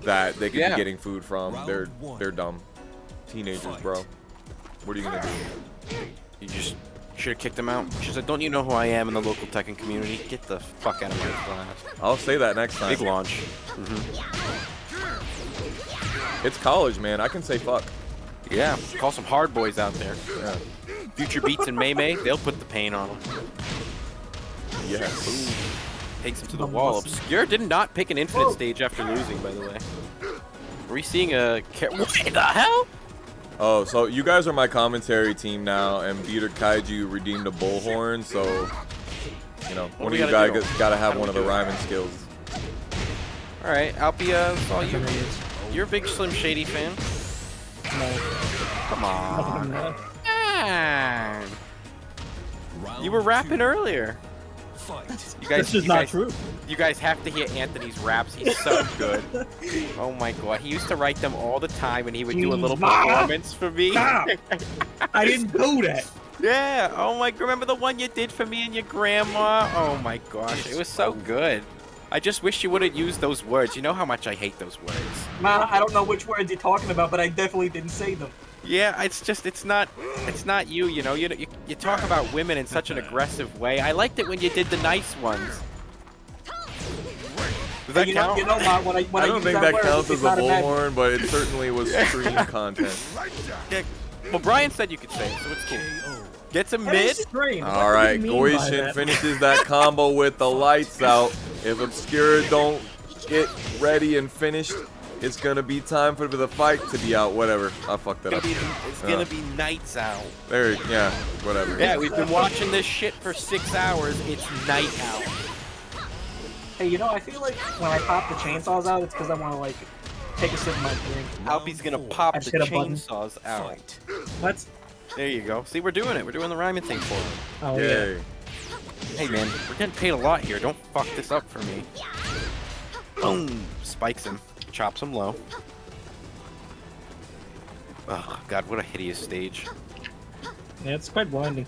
that they could be getting food from. They're dumb. Teenagers, bro. What are you gonna do? You just should have kicked them out. She's like, don't you know who I am in the local Tekken community? Get the fuck out of my class. I'll say that next time. Big launch. It's college, man. I can say fuck. Yeah, call some hard boys out there. Yeah. Future Beats and May May, they'll put the pain on them. Yes. Takes him to the wall. Obscure did not pick an infinite stage after losing, by the way. Are we seeing a... What the hell? Oh, so you guys are my commentary team now, and Beater Kaiju redeemed a bullhorn, so, you know, one of you guys gotta have one of the rhyming skills. Alright, Alpia, it's all you. You're a big Slim Shady fan. No. Come on. No. You were rapping earlier. You guys, This is not true. You guys have to hear Anthony's raps. He's so good. Oh my god, he used to write them all the time, and he would do a little performance for me. Stop. I didn't do that. Yeah. Oh my. Remember the one you did for me and your grandma? Oh my gosh, it was so good. I just wish you wouldn't use those words. You know how much I hate those words. Ma, I don't know which words you're talking about, but I definitely didn't say them. Yeah, it's not you, you know. You talk about women in such an aggressive way. I liked it when you did the nice ones. Does that count? You know, Ma, when I don't use think that word, counts it's as a not bad- bullhorn, but it certainly was stream content. Yeah. Well, Brian said you could say it, so it's cool. Get some That mid. is strange. What All do right, you mean by Goyshn that? finishes that combo with the lights out. If Obscure don't get ready and finished, it's gonna be time for the fight to be out. Whatever, I fucked that up. It's gonna be nights out. There, yeah, whatever. Yeah, we've been watching this shit for 6 hours. It's night out. Hey, you know, I feel like when I pop the chainsaws out, it's because I want to, like, take a sip of my drink. Alpie's gonna pop I the just hit a button. chainsaws out. What? There you go. See, we're doing it. We're doing the rhyming thing for him. Oh, Yay. yeah. Hey man, we're getting paid a lot here. Don't fuck this up for me. Boom! Spikes him. Chops him low. Oh god, what a hideous stage. Yeah, it's quite blinding.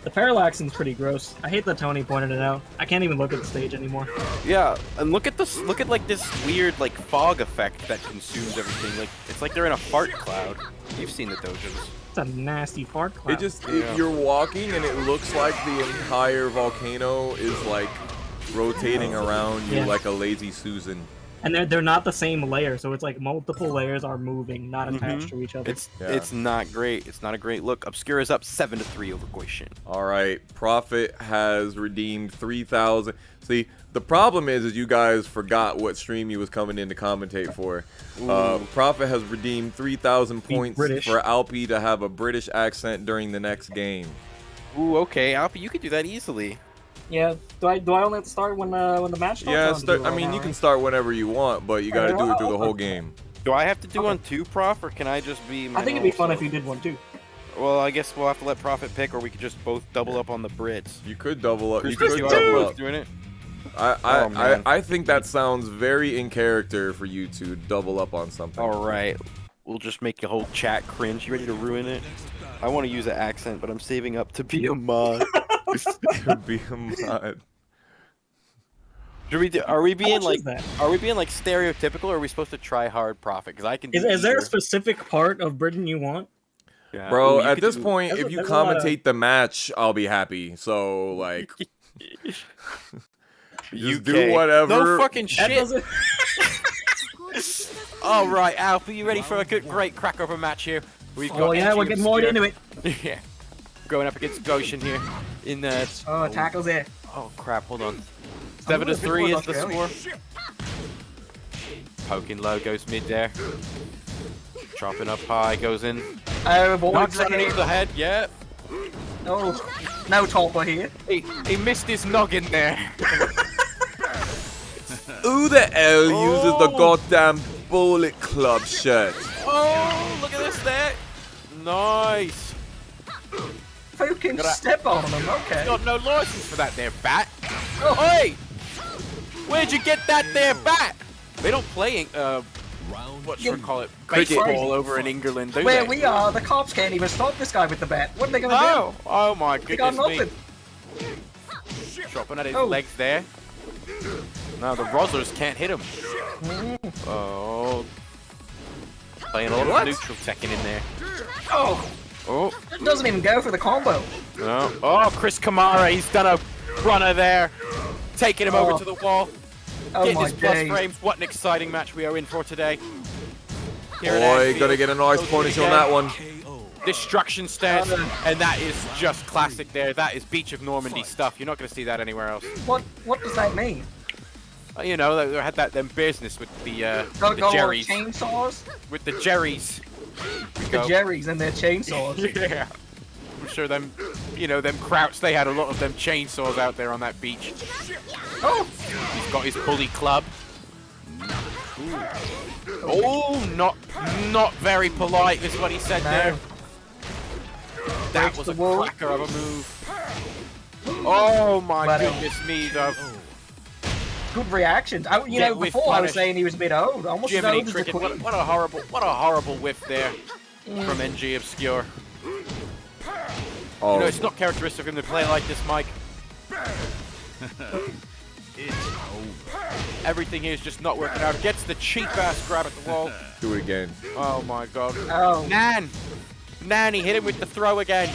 The parallaxing's pretty gross. I hate that Tony pointed it out. I can't even look at the stage anymore. Yeah, and look at this. Look at like this weird like fog effect that consumes everything. Like it's like they're in a fart cloud. You've seen the dojos. It's a nasty fart cloud. It just you're walking and it looks like the entire volcano is like rotating around you Yeah. like a lazy Susan. And they're not the same layer, so it's like multiple layers are moving, not attached to each other. It's not great. It's not a great look. Obscure is up 7-3 over Goyshn. All right, Prophet has redeemed 3,000. See, the problem is you guys forgot what stream he was coming in to commentate for. Prophet has redeemed 3,000 points British. for Alpi to have a British accent during the next game. Ooh, okay, Alpi, you could do that easily. Yeah. Do I only have to start when the match starts? Yeah, or start, do I it mean, now, you can right? start whenever you want, but you got to do it through the whole Okay. game. Do I have to do Okay. one too, Prof, or can I just be? I think it'd be fun if you did one too. Well, I guess we'll have to let Prophet pick, or we could just both double up on the Brits. You could double up. You Chris, could you are double both up. doing it. I man. think that sounds very in character for you to double up on something. All right, we'll just make the whole chat cringe. You ready to ruin it? I want to use an accent, but I'm saving up to be a mod. Be a mod. Should we do, are we being much like is that? stereotypical, or are we supposed to try hard Prophet? Because I can. Is do there a either. specific part of Britain you want? Yeah. Bro, Ooh, you at could this do- point, There's if a- you there's a lot of- commentate the match, I'll be happy. So, like, just do UK. whatever. No fucking That shit. doesn't. All right, Alf, are you ready for a great crack over match here? We've got Oh yeah, we're NG getting more Obscure. into it. Yeah. Going up against Goyshn here. In the. Oh, tackles there. Oh crap! Hold on. I'm a 7-3 little is bit the more score. Poking low, goes mid there. Chopping up high, goes in. Oh, boy. Knocks underneath the head. Yeah. Oh, no topper here. He missed his noggin there. Who the hell uses the Oh. goddamn Bullet Club shirt? Oh, look at this there. Nice. Fucking Gotta- step on him. Okay. Got no license for that there bat. Oh. Hey! Where'd you get that there bat? They don't play what should we call it? Cricket. Baseball over in England, do Where they? we are, the cops can't even stop this guy with the bat. What are they gonna Oh! Oh my do? They got goodness me. nothing. Chopping at his Oh. legs there. No, the Rozzers can't hit him. Oh. Playing a lot What? of neutral teching in there. Oh, Oh. it doesn't even go for the combo. No. Oh, Chris Kamara, he's done a runner there. Taking him over Oh. to the wall. Oh Getting my his plus days. frames. What an exciting match we are in for today. Here at Boy, Anfield. gotta get a nice Goes punish on again. that one. Destruction stance, Oh, and that is just classic there. That is Beach of Normandy stuff. You're not going to see that anywhere else. What does that mean? You know, they had that them business with the Gotta go on Jerrys. chainsaws? With the Jerrys. The Go. Jerrys and their chainsaws. Yeah. I'm sure them, you know, them Krauts, they had a lot of them chainsaws out there on that beach. Oh, He's got his bully club. Oh, not very polite is what he said No. there. That Breaks was the a wall. cracker of a move. Oh my But, goodness me, though. good reactions. You Get know, with before I punish. was saying he was a bit old. Almost as Jiminy old as the cricket, Queen. what a horrible whiff there from NG Obscure. Oh, You know, it's not characteristic of him to play like this, Mike. Everything here is just not working out. Gets the cheap ass grab at the wall. do it again. Oh my god. Oh, Nan, he hit him with the throw again.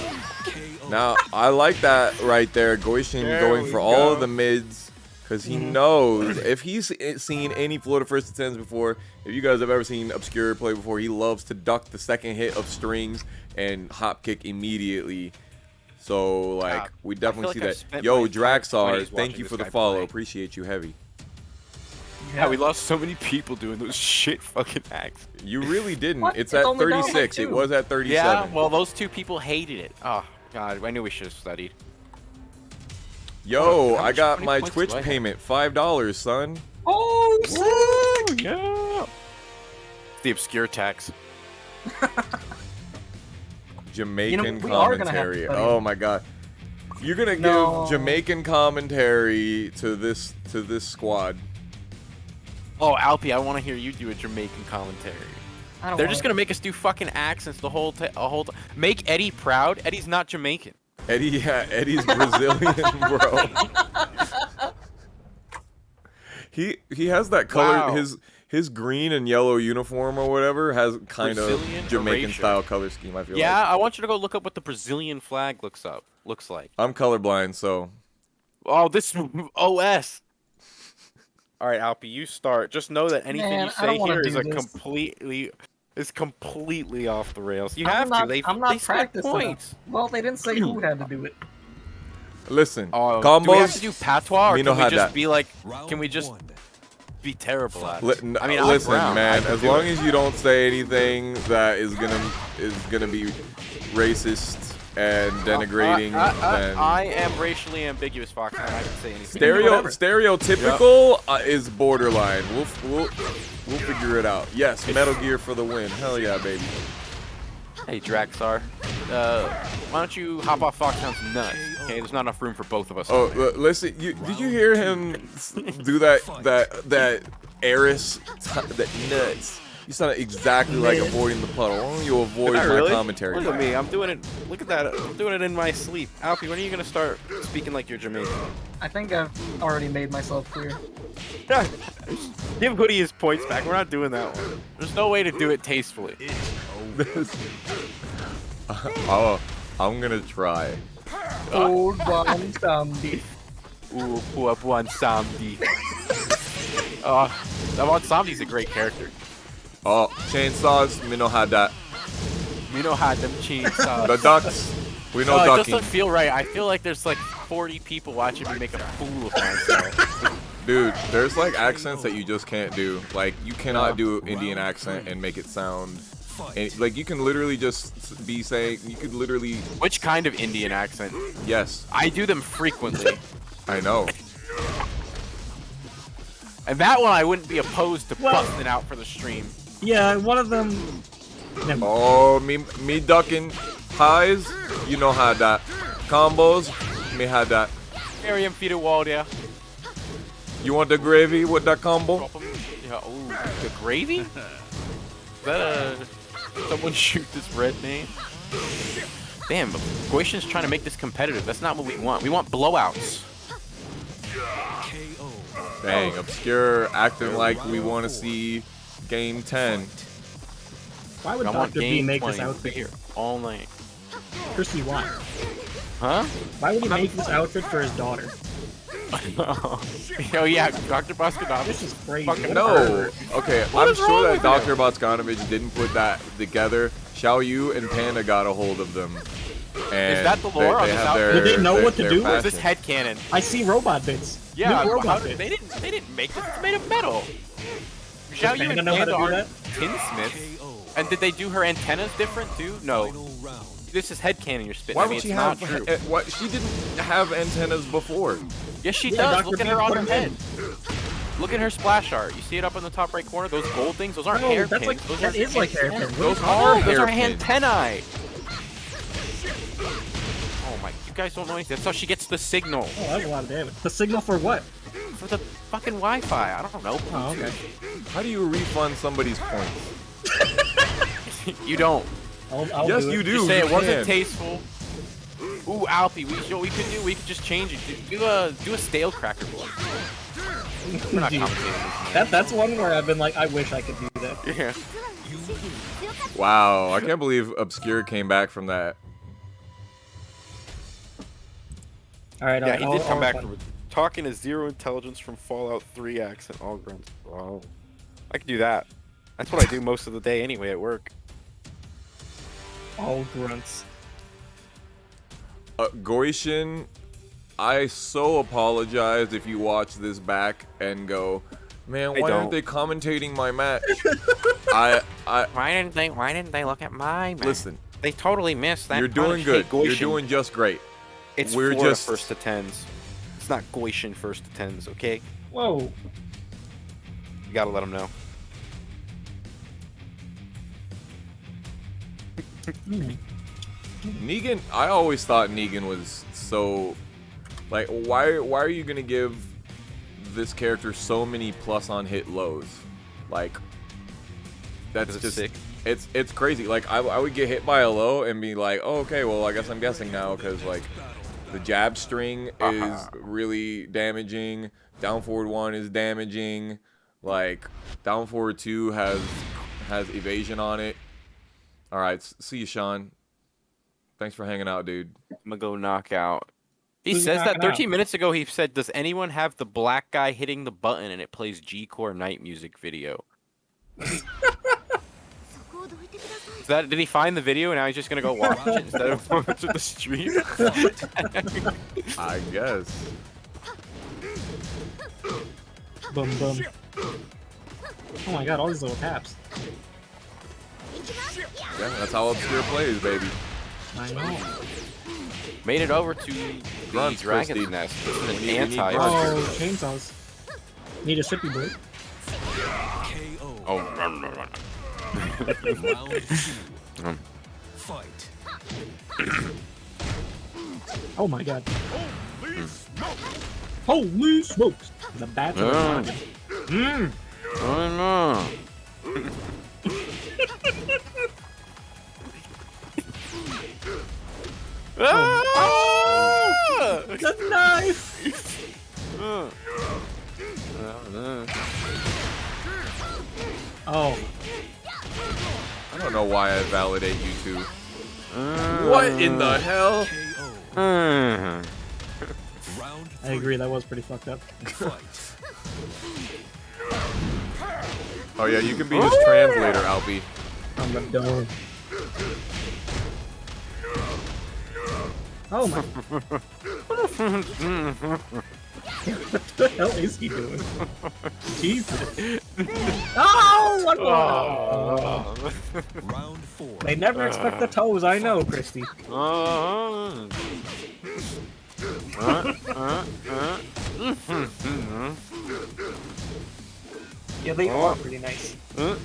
Now, I like that right there. Goyshn There going we for all of go. the mids because he knows if he's seen any Florida First Tens before, if you guys have ever seen Obscure play before, he loves to duck the second hit of strings and hop kick immediately. So, like, we definitely like see I've that. spent Yo, my entire 20s Draxar, thank watching you this for the guy follow. play. Appreciate you heavy. Yeah, we lost so many people doing those shit fucking acts. You really didn't. What? It's It's at only down by 36. It 2. was at 37. Yeah, well, those two people hated it. Oh, God, I knew we should have studied. Yo, How I much- got how many my points Twitch do I have? payment, $5, son. oh, sick! Yeah. The Obscure tax. Jamaican we are gonna have to commentary. study Oh it. my god. You're gonna No. give Jamaican commentary to this squad. Oh, Alpi, I want to hear you do a Jamaican commentary. I don't They're want just it. gonna make us do fucking accents the whole time. Make Eddie proud. Eddie's not Jamaican. Eddie's Brazilian, bro. He has that color. Wow. His green and yellow uniform or whatever has kind Brazilian of Jamaican erasure. style color scheme. I feel Yeah, like. I want you to go look up what the Brazilian flag looks like. I'm colorblind, so Oh, this OS. All right, Alpi, you start. Just know that anything Man, you I don't say wanna here is do a this. completely off the rails. You I'm have not, to. They I'm not split practiced points. enough. Well, they didn't say who had to do it. listen. Oh, combos. do we have to do patois, or Me no can we had just that. be like? Round Can we just one. be terrible at it? I mean, listen, I'm brown. I man. can As do long it. as you don't say anything that is gonna be racist and denigrating, then I am racially ambiguous, Fox. I can say anything. Whatever. stereotypical is borderline. We'll figure it out. Yes, Metal Gear for the win. Hell yeah, baby. Hey, Draxar. Why don't you hop off Foxhound's nuts? Okay, there's not enough room for both of us. Oh, listen. Did you hear him do that Eris that nuts? You sounded exactly like avoiding the puddle. Why don't you avoid Did I my really? commentary? Look at me. I'm doing it. Look at that. I'm doing it in my sleep. Alfie, when are you gonna start speaking like you're Jamaican? I think I've already made myself clear. Give Hoodie his points back. We're not doing that one. There's no way to do it tastefully. Oh, I'm gonna try. Old one Sandy. Ooh, Buabuan Samdi. Abuan Samdi's a great character. Oh, chainsaws. Me no had that. You know how them chainsaws. The ducks. We know It ducking. doesn't feel right. I feel like there's like 40 people watching me make a fool of myself. Dude, there's like accents that you just can't do. Like you cannot do Indian accent and make it sound. Like you can literally just be saying. You could literally. Which kind of Indian accent? Yes, I do them frequently. I know. And that one I wouldn't be opposed to Well- busting out for the stream. Yeah, one of them. Never. Oh, me ducking highs. You know how that. Combos. Me had that. Miriam Feeder Wall, yeah. You want the gravy with that combo? Drop 'em. Yeah, ooh, the gravy? Is that someone shoot this red name? Damn, Goyshn's trying to make this competitive. That's not what we want. We want blowouts. KO. Dang, obscure acting like we want to see game 10. Why would I want Dr. B game make 20 this outfit? here all night. Christy, why? Huh? Why would he make this outfit for his daughter? Oh yeah, Dr. Boscodov. This is crazy. Fucking No. Okay, What I'm is wrong sure that with Dr. Botskanovich didn't put that together. Xiao Yu and Panda got a hold of them. And that the lore on they this have outfit? their, Did they know their- what to their do? Or is this passion. headcanon? I see robot bits. Yeah, New how robot did, bits. they didn't make this. It's made of metal. Xiao Yu Panda and know how to Panda do aren't tinsmiths. KO. And did they do her antennas different too? No. Final round. This is headcanon you're spitting. Why I mean, would she it's have? not true. What? She didn't have antennas before. Yes, she Yeah, does. Dr. Look at B her on put her 'em head. in. Look at her splash art. You see it up in the top right corner? Those gold things? Those aren't No, hairpins. that's like those that are is like hairpins. Those Oh, are those are hairpins. antennae. Oh my! You guys don't know anything. That's how she gets the signal Oh, that's a lot of damage. The signal for what? for the fucking Wi-Fi. I don't know. Oh, okay. How do you refund somebody's points? You don't. I'll Yes, do you it. do. Just say you it wasn't can. tasteful. Ooh, Alfie, we could just change it. Do a stale cracker boy. We're not Dude, commentating this. that's one where I've been like, I wish I could do that. Yeah. Wow, I can't believe Obscure came back from that. All right. Yeah, he did come back respond. from talking to zero intelligence from Fallout 3 accent all grunts. Wow. I could do that. That's what I do most of the day anyway at work. All grunts. Goyshn, I so apologize if you watch this back and go, man, They why aren't don't. they commentating my match? I Why didn't they look at my match? listen. They totally missed that. You're doing good. You're Goyshn. doing just great. It's we're Florida just- first to tens. It's not Goyshn first to tens, okay? Whoa. You gotta let them know. Negan, I always thought Negan was so, like, why are you gonna give this character so many plus on hit lows? Like, that's just sick. It's crazy. Like, I would get hit by a low and be like, oh, okay, well, I guess I'm guessing now because like the jab string is really damaging. Down forward 1 is damaging. Like, down forward 2 has evasion on it. All right, see you, Sean. Thanks for hanging out, dude. I'm gonna go knockout. He Who's says that knocking 13 minutes ago. He said, "Does anyone have the black guy hitting the button and it plays G-Core Night music video?" Did he find the video and now he's just gonna go watch it instead of going to the stream? I guess. Boom, boom. Oh my god, all these little taps. Yeah, that's how Obscure plays, baby. I know. Made it over to the Grunts, Dragon's Christy. Nest. This is We an need anti. grunts. Oh, chainsaws. Need a sippy break. KO. Oh, Round 2. Fight. Oh my god. Holy smokes! The bats are rocking. Mmm! oh no. Ah! The knife! Oh. I don't know why I validate you two. What in the hell? KO. Round 3. I agree, that was pretty fucked up. Fight. Oh yeah, you can be his translator, Alpy. I'm the dome. Oh my. What the hell is he doing? Jesus. Oh, one more. Round 4. They never expect the toes, I know, Christy. Yeah, they are pretty nice. Ooh.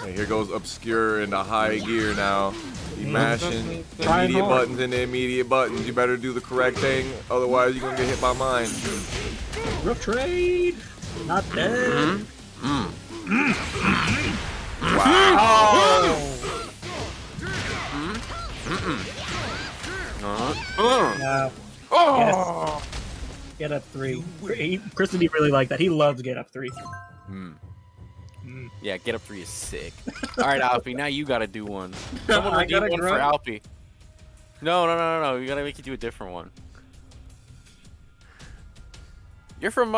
Hey, here goes Obscure into high gear now. He mashing Trying immediate hard. buttons into immediate buttons. You better do the correct thing, otherwise you're gonna get hit by mine. Rough trade. Not dead. Wow. Oh. Yes. Get up 3. Christy really like that. He loves get up 3. Yeah, get up 3 is sick. All right, Alfie, now you gotta do one. Someone I redeem gotta one for grunt? Alfie. No. You gotta make you do a different one. You're from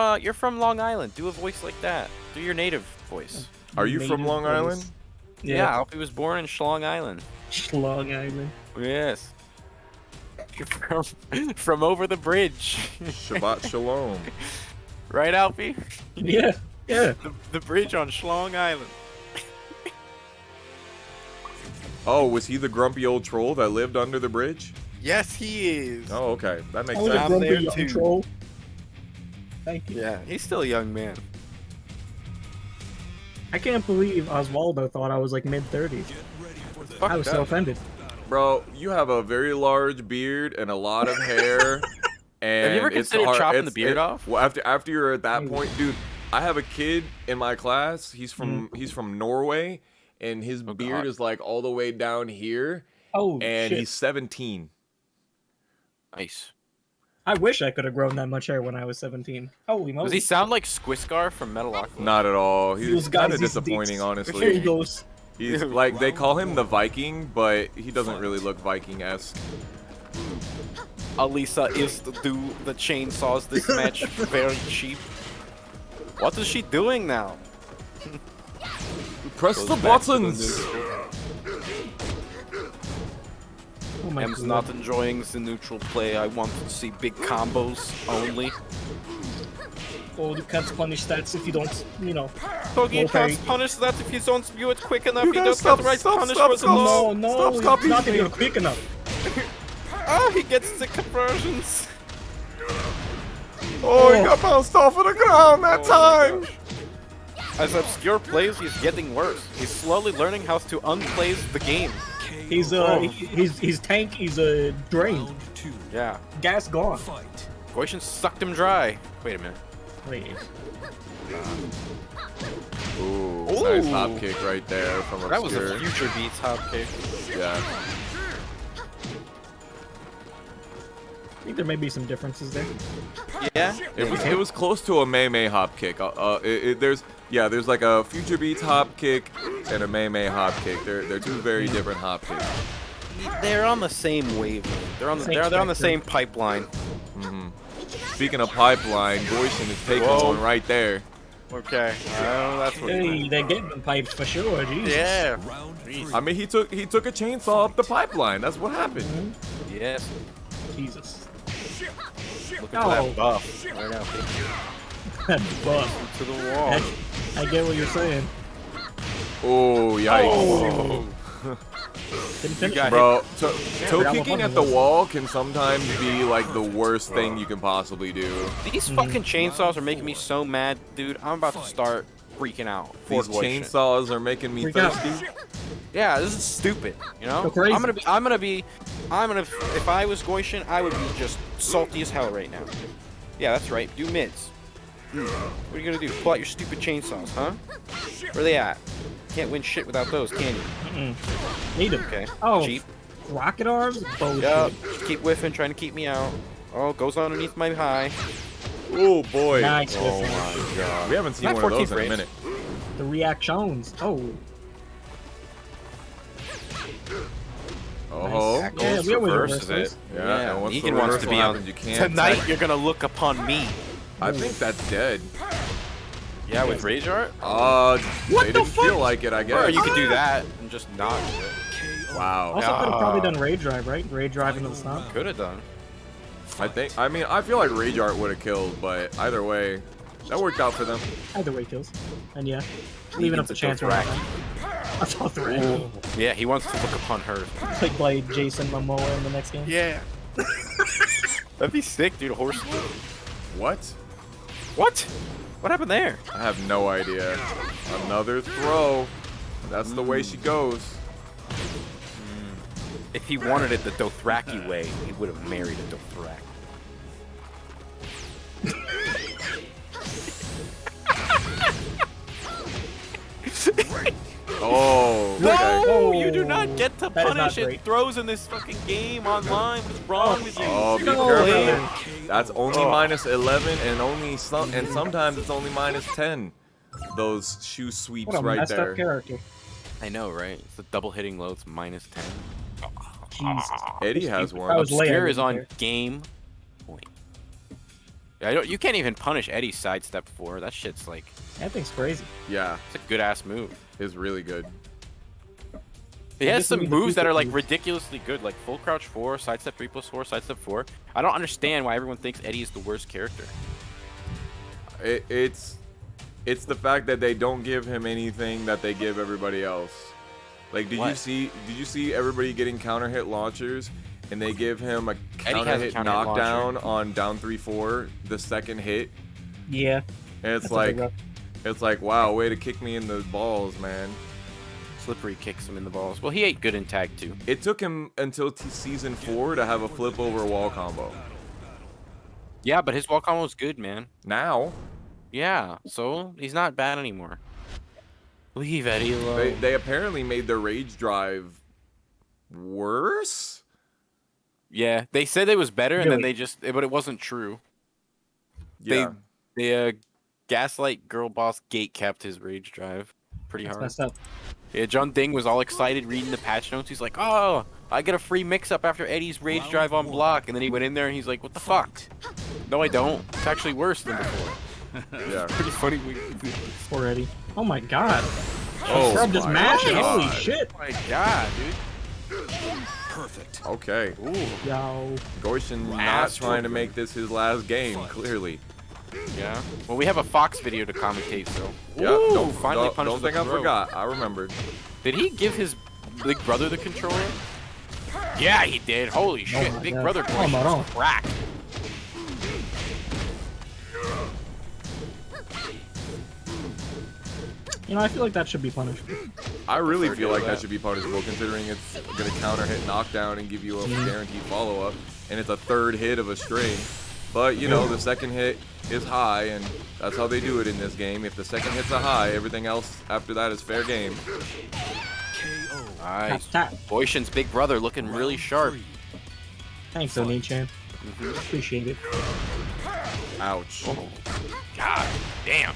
Long Island. Do a voice like that. Do your native voice. Are you from Native Long voice. Island? Yeah, Alfie was born in Schlong Island. Long Island. Yes. You're from over the bridge. Shabbat Shalom. Right, Alfie? Yeah. Yeah. The bridge on Schlong Island. Oh, was he the grumpy old troll that lived under the bridge? Yes, he is. Oh, okay. That makes I was a sense. I'm grumpy there young too. troll. Thank you. Yeah, he's still a young man. I can't believe Oswaldo thought I was like mid-30s. Fuck I was that. so offended. Bro, you have a very large beard and a lot of hair. And Have you ever it's considered hard- chopping it's- the beard it- off? Well, after you're at that point, dude, I have a kid in my class. He's from Norway, and his beard God. is like all the way down here, Oh, and shit. he's 17. Nice. I wish I could have grown that much hair when I was 17. Holy moly. Does he sound like Squiscar from Metalocalypse? Not at all. He's Those guys, kind of these disappointing, dicks. honestly. Here he goes. He's like they call him the Viking, but he doesn't really look Viking-esque. Alisa is to do the chainsaws this match very cheap. What is she doing now? Press Goes the back to the buttons. Oh my M's god. not enjoying the neutral play. I want to see big combos only. Oh, you can't punish that if you don't, you know. Togi Okay. can't punish that if you don't view it quick enough. You He guys does stop- not right stop- punish stop- for the stop. low. No, Stop, it's stop, not stop. even quick enough. Oh, he gets the conversions. Oh, he got bounced off of the ground that time. As Obscure plays, he's getting worse. He's slowly learning how to unplays the game. He's tank. He's drained. Round 2. Yeah. Gas gone. Fight. Goyshn sucked him dry. Wait a minute. Wait. Ooh, nice hop Ooh. kick right there from Obscure. That was a future beats hop kick. Yeah. I think there may be some differences there. Yeah. It was close to a Mei hop kick. There's like a future beats hop kick and a Mei hop kick. They're two very different hop kicks. They're on the same wavelength. They're on the Same they're on the spectrum. same pipeline. Speaking of pipeline, Goyshn is taking Whoa. one right there. Okay. That's what. Hey, they're getting the pipes for sure. Jesus. Yeah. Round 3. I mean, he took a chainsaw up the pipeline. That's what happened. Yes. Jesus. Looking for that buff. Right now. Buff. To the wall. I get what you're saying. Oh, yikes. Oh. Didn't finish got it. Bro, toe that kicking one at the was- wall can sometimes be like the worst thing you can possibly do. These fucking chainsaws are making me so mad, dude. I'm about to start freaking out. for These Goyshn. chainsaws are making me Freak out. thirsty. Yeah, this is stupid. You know, Go crazy. if I was Goyshn, I would be just salty as hell right now. Yeah, that's right. Do mids. What are you gonna do? Pull out your stupid chainsaws, huh? Where they at? Can't win shit without those, can you? Need him. Okay. Oh, Cheap. rocket arms? Bullshit. Yup. Just keep whiffing, trying to keep me out. Oh, goes underneath my high. Oh boy. Nice. Oh whiff. my god. We haven't seen Not one of 14 those in a frames. minute. The reactions. Oh. Oh. That Yeah, goes we always reverses reverse it. Yeah, and once the Negan wants to reversal be on. happens, you can't Tonight attack. you're gonna look upon me. I think that's dead. Yeah, with Rage Art? They didn't feel like it, I guess. Or you could do that and just not do it. Wow. Also could have probably done raid drive, right? Raid drive into the stomp. Could have done. I feel like Rage Art would have killed, but either way, that worked out for them. Either way kills. And yeah, leaving up the chance for Dothraki. That's all three. Yeah, he wants to look upon her. Like play Jason Momoa in the next game. Yeah. That'd be sick, dude. Horse. What? What? What happened there? I have no idea. Another throw. That's the way she goes. If he wanted it the Dothraki way, he would have married a Dothraki. Oh. No, Okay. you do not get to That is not punish it. great. Throws in this fucking game online. What's wrong with you? Oh, be No, careful. man. That's only minus 11, and sometimes it's only minus 10. Those shoe sweeps What a right messed there. up character. I know, right? It's the double hitting low. It's minus 10. Jesus. Eddie has I one. was late. Obscure I is wasn't on there. game point. Yeah, you can't even punish Eddie's sidestep 4. That shit's like, That thing's crazy. Yeah, it's a good ass move. it's really good. He I has guess some we need to moves that keep are it like loose. ridiculously good, like full crouch 4, sidestep 3+4, sidestep 4. I don't understand why everyone thinks Eddie is the worst character. It's the fact that they don't give him anything that they give everybody else. Like, did What? you see everybody getting counter hit launchers, and they give him a Eddie counter has a hit counter hit knockdown on down 3-4, the second hit, Yeah. and it's That's a like, big rep. wow, way to kick me in the balls, man. Slippery kicks him in the balls. Well, he ate good in tag too. It took him until season 4 to have a flip over wall combo. Yeah, but his wall combo was good, man. Now, Yeah, so he's not bad anymore. Leave Eddie alone. they apparently made the rage drive worse. Yeah, they said it was better, and then Really? but it wasn't true. Yeah. They Gaslight Girl Boss gate kept his rage drive pretty That's hard. messed up. Yeah, John Ding was all excited reading the patch notes. He's like, "Oh, I get a free mix-up after Eddie's rage drive on block," and then he went in there and he's like, "What the fuck? No, I don't. It's actually worse than before." Yeah. Pretty funny. Poor Eddie. Oh my god. Oh Scrub just my mashing. God. Holy shit. Oh my god, dude. Perfect. Okay. Ooh. Yo. Goyshn not Ass trying to whooping. make this his last game, clearly. Yeah. Well, we have a Fox video to commentate, so. Yeah, Ooh, don't, finally don't, punched don't the think I throat. forgot. I remembered. Did he give his big brother the controller? Yeah, he did. Holy shit. my Big God. brother Oh, my was God. cracked. You know, I feel like that should be punishable. I really feel like that should be punishable, considering it's going to counter hit knockdown and give you a guaranteed follow-up, and it's a third hit of a string. But, you know, the second hit is high, and that's how they do it in this game. If the second hit's a high, everything else after that is fair game. Nice. Tap. Goyshn's big brother looking really sharp. Thanks, Oni-chan. Appreciate it. Ouch. Oh, God damn.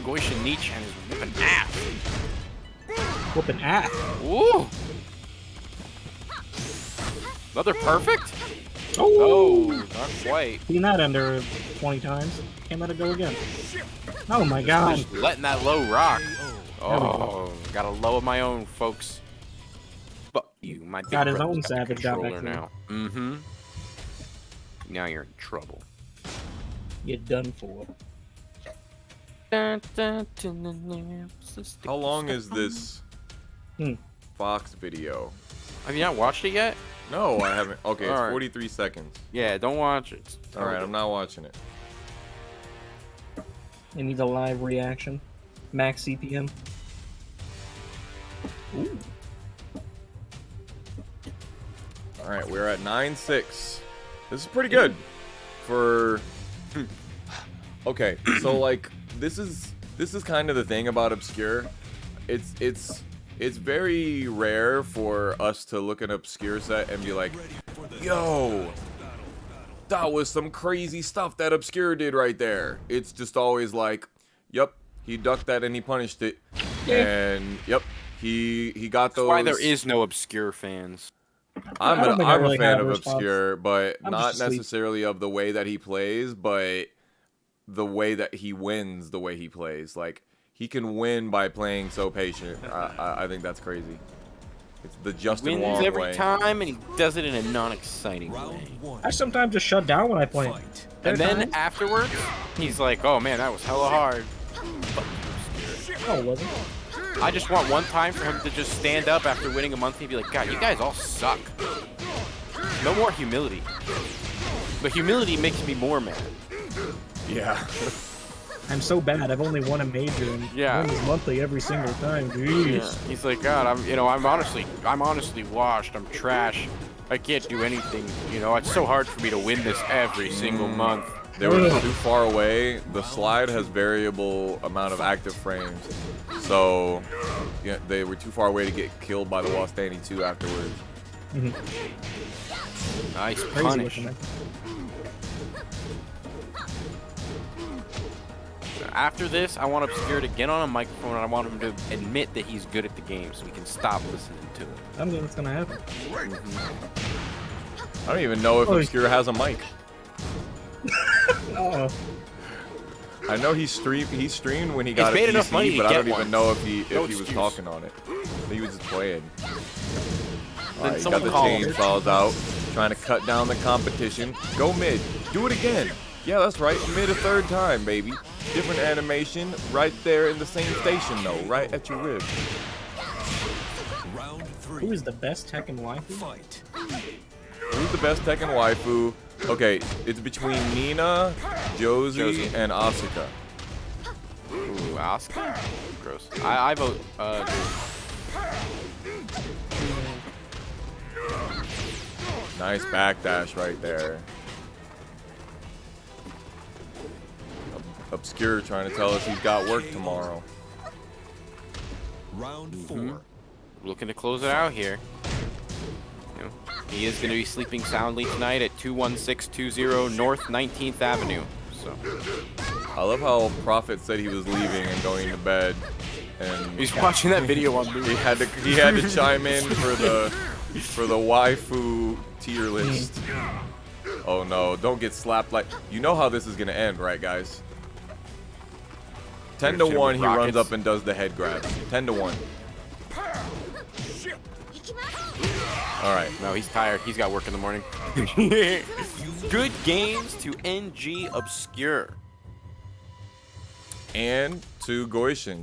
Goyshn Nichan is whipping ass. Whooping ass. Ooh. Another perfect? Oh, Oh, not quite. seen that under 20 times. Can't let it go again. Oh my god. Just letting that low rock. we Oh, got a low of my own, folks. Fuck you, my big Got his brother's own got the savage got back controller now. Mm-hmm. Now you're in trouble. You're done for. How long is this Fox video? Have you not watched it yet? No, I haven't. Okay, it's Alright. 43 seconds. Yeah, don't watch it. Alright, I'm not watching it. It needs a live reaction. Max CPM. Ooh. Alright, we're at 9-6. This is pretty good for okay, so like this is kind of the thing about Obscure. It's very rare for us to look at an Obscure set and be like, yo, that was some crazy stuff that Obscure did right there. It's just always like, yep, he ducked that and he punished it. And yep, he got those. That's why there is no Obscure fans. I don't think I I'm really a fan had a of response. Obscure, but I'm not just asleep. necessarily of the way that he plays, but the way that he wins the way he plays. Like, he can win by playing so patient. I think that's crazy. It's the Justin Wins Wong every way. time, and he does it in a non-exciting way. Round one. I sometimes just shut down when I play. Fight. And There are then times- afterwards, he's like, "Oh man, that was hella hard." No, it wasn't. I just want one time for him to just stand up after winning a month and be like, "God, you guys all suck." No more humility. But humility makes me more mad. Yeah. I'm so bad. I've only won a major and Yeah. won this monthly every single time. Jeez. He's like, "God, I'm honestly washed. I'm trash. I can't do anything. You know, it's so hard for me to win this every single month." They were too far away. The slide has variable amount of active frames. So, yeah, they were too far away to get killed by the wall standing 2 afterwards. Nice Crazy punish. looking. After this, I want Obscure to get on a microphone and I want him to admit that he's good at the game so we can stop listening to it. I don't think it's gonna happen. I don't even know if Oh, Obscure has a mic. Oh, I know he streamed when he got made a enough PC, money to but I get don't even one. know if he No was excuse. talking on it. He was just playing. Alright, he got someone the call him. chainsaws out, trying to cut down the competition. Go mid. Do it again. Yeah, that's right. Mid a third time, baby. Different animation, right there in the same station though, right at your rib. Round three. who is the best Tekken waifu? Fight. Who's the best Tekken waifu? Okay, it's between Nina, Josie, and Asuka. Ooh, Asuka? Gross. I vote, Nice backdash right there. Obscure trying to tell us he's got work tomorrow. Round four. looking to close it out here. You know, he is going to be sleeping soundly tonight at 21620 North 19th Avenue. So I love how Prophet said he was leaving and going to bed, and he's watching that video on Movie. he had to chime in for the waifu tier list. Oh no! Don't get slapped like you know how this is gonna end, right, guys? 10 to 1, he runs Rockets. up and does the head grab. 10 to 1. All right. No, he's tired. He's got work in the morning. Good games to NG Obscure. And to Goyshn.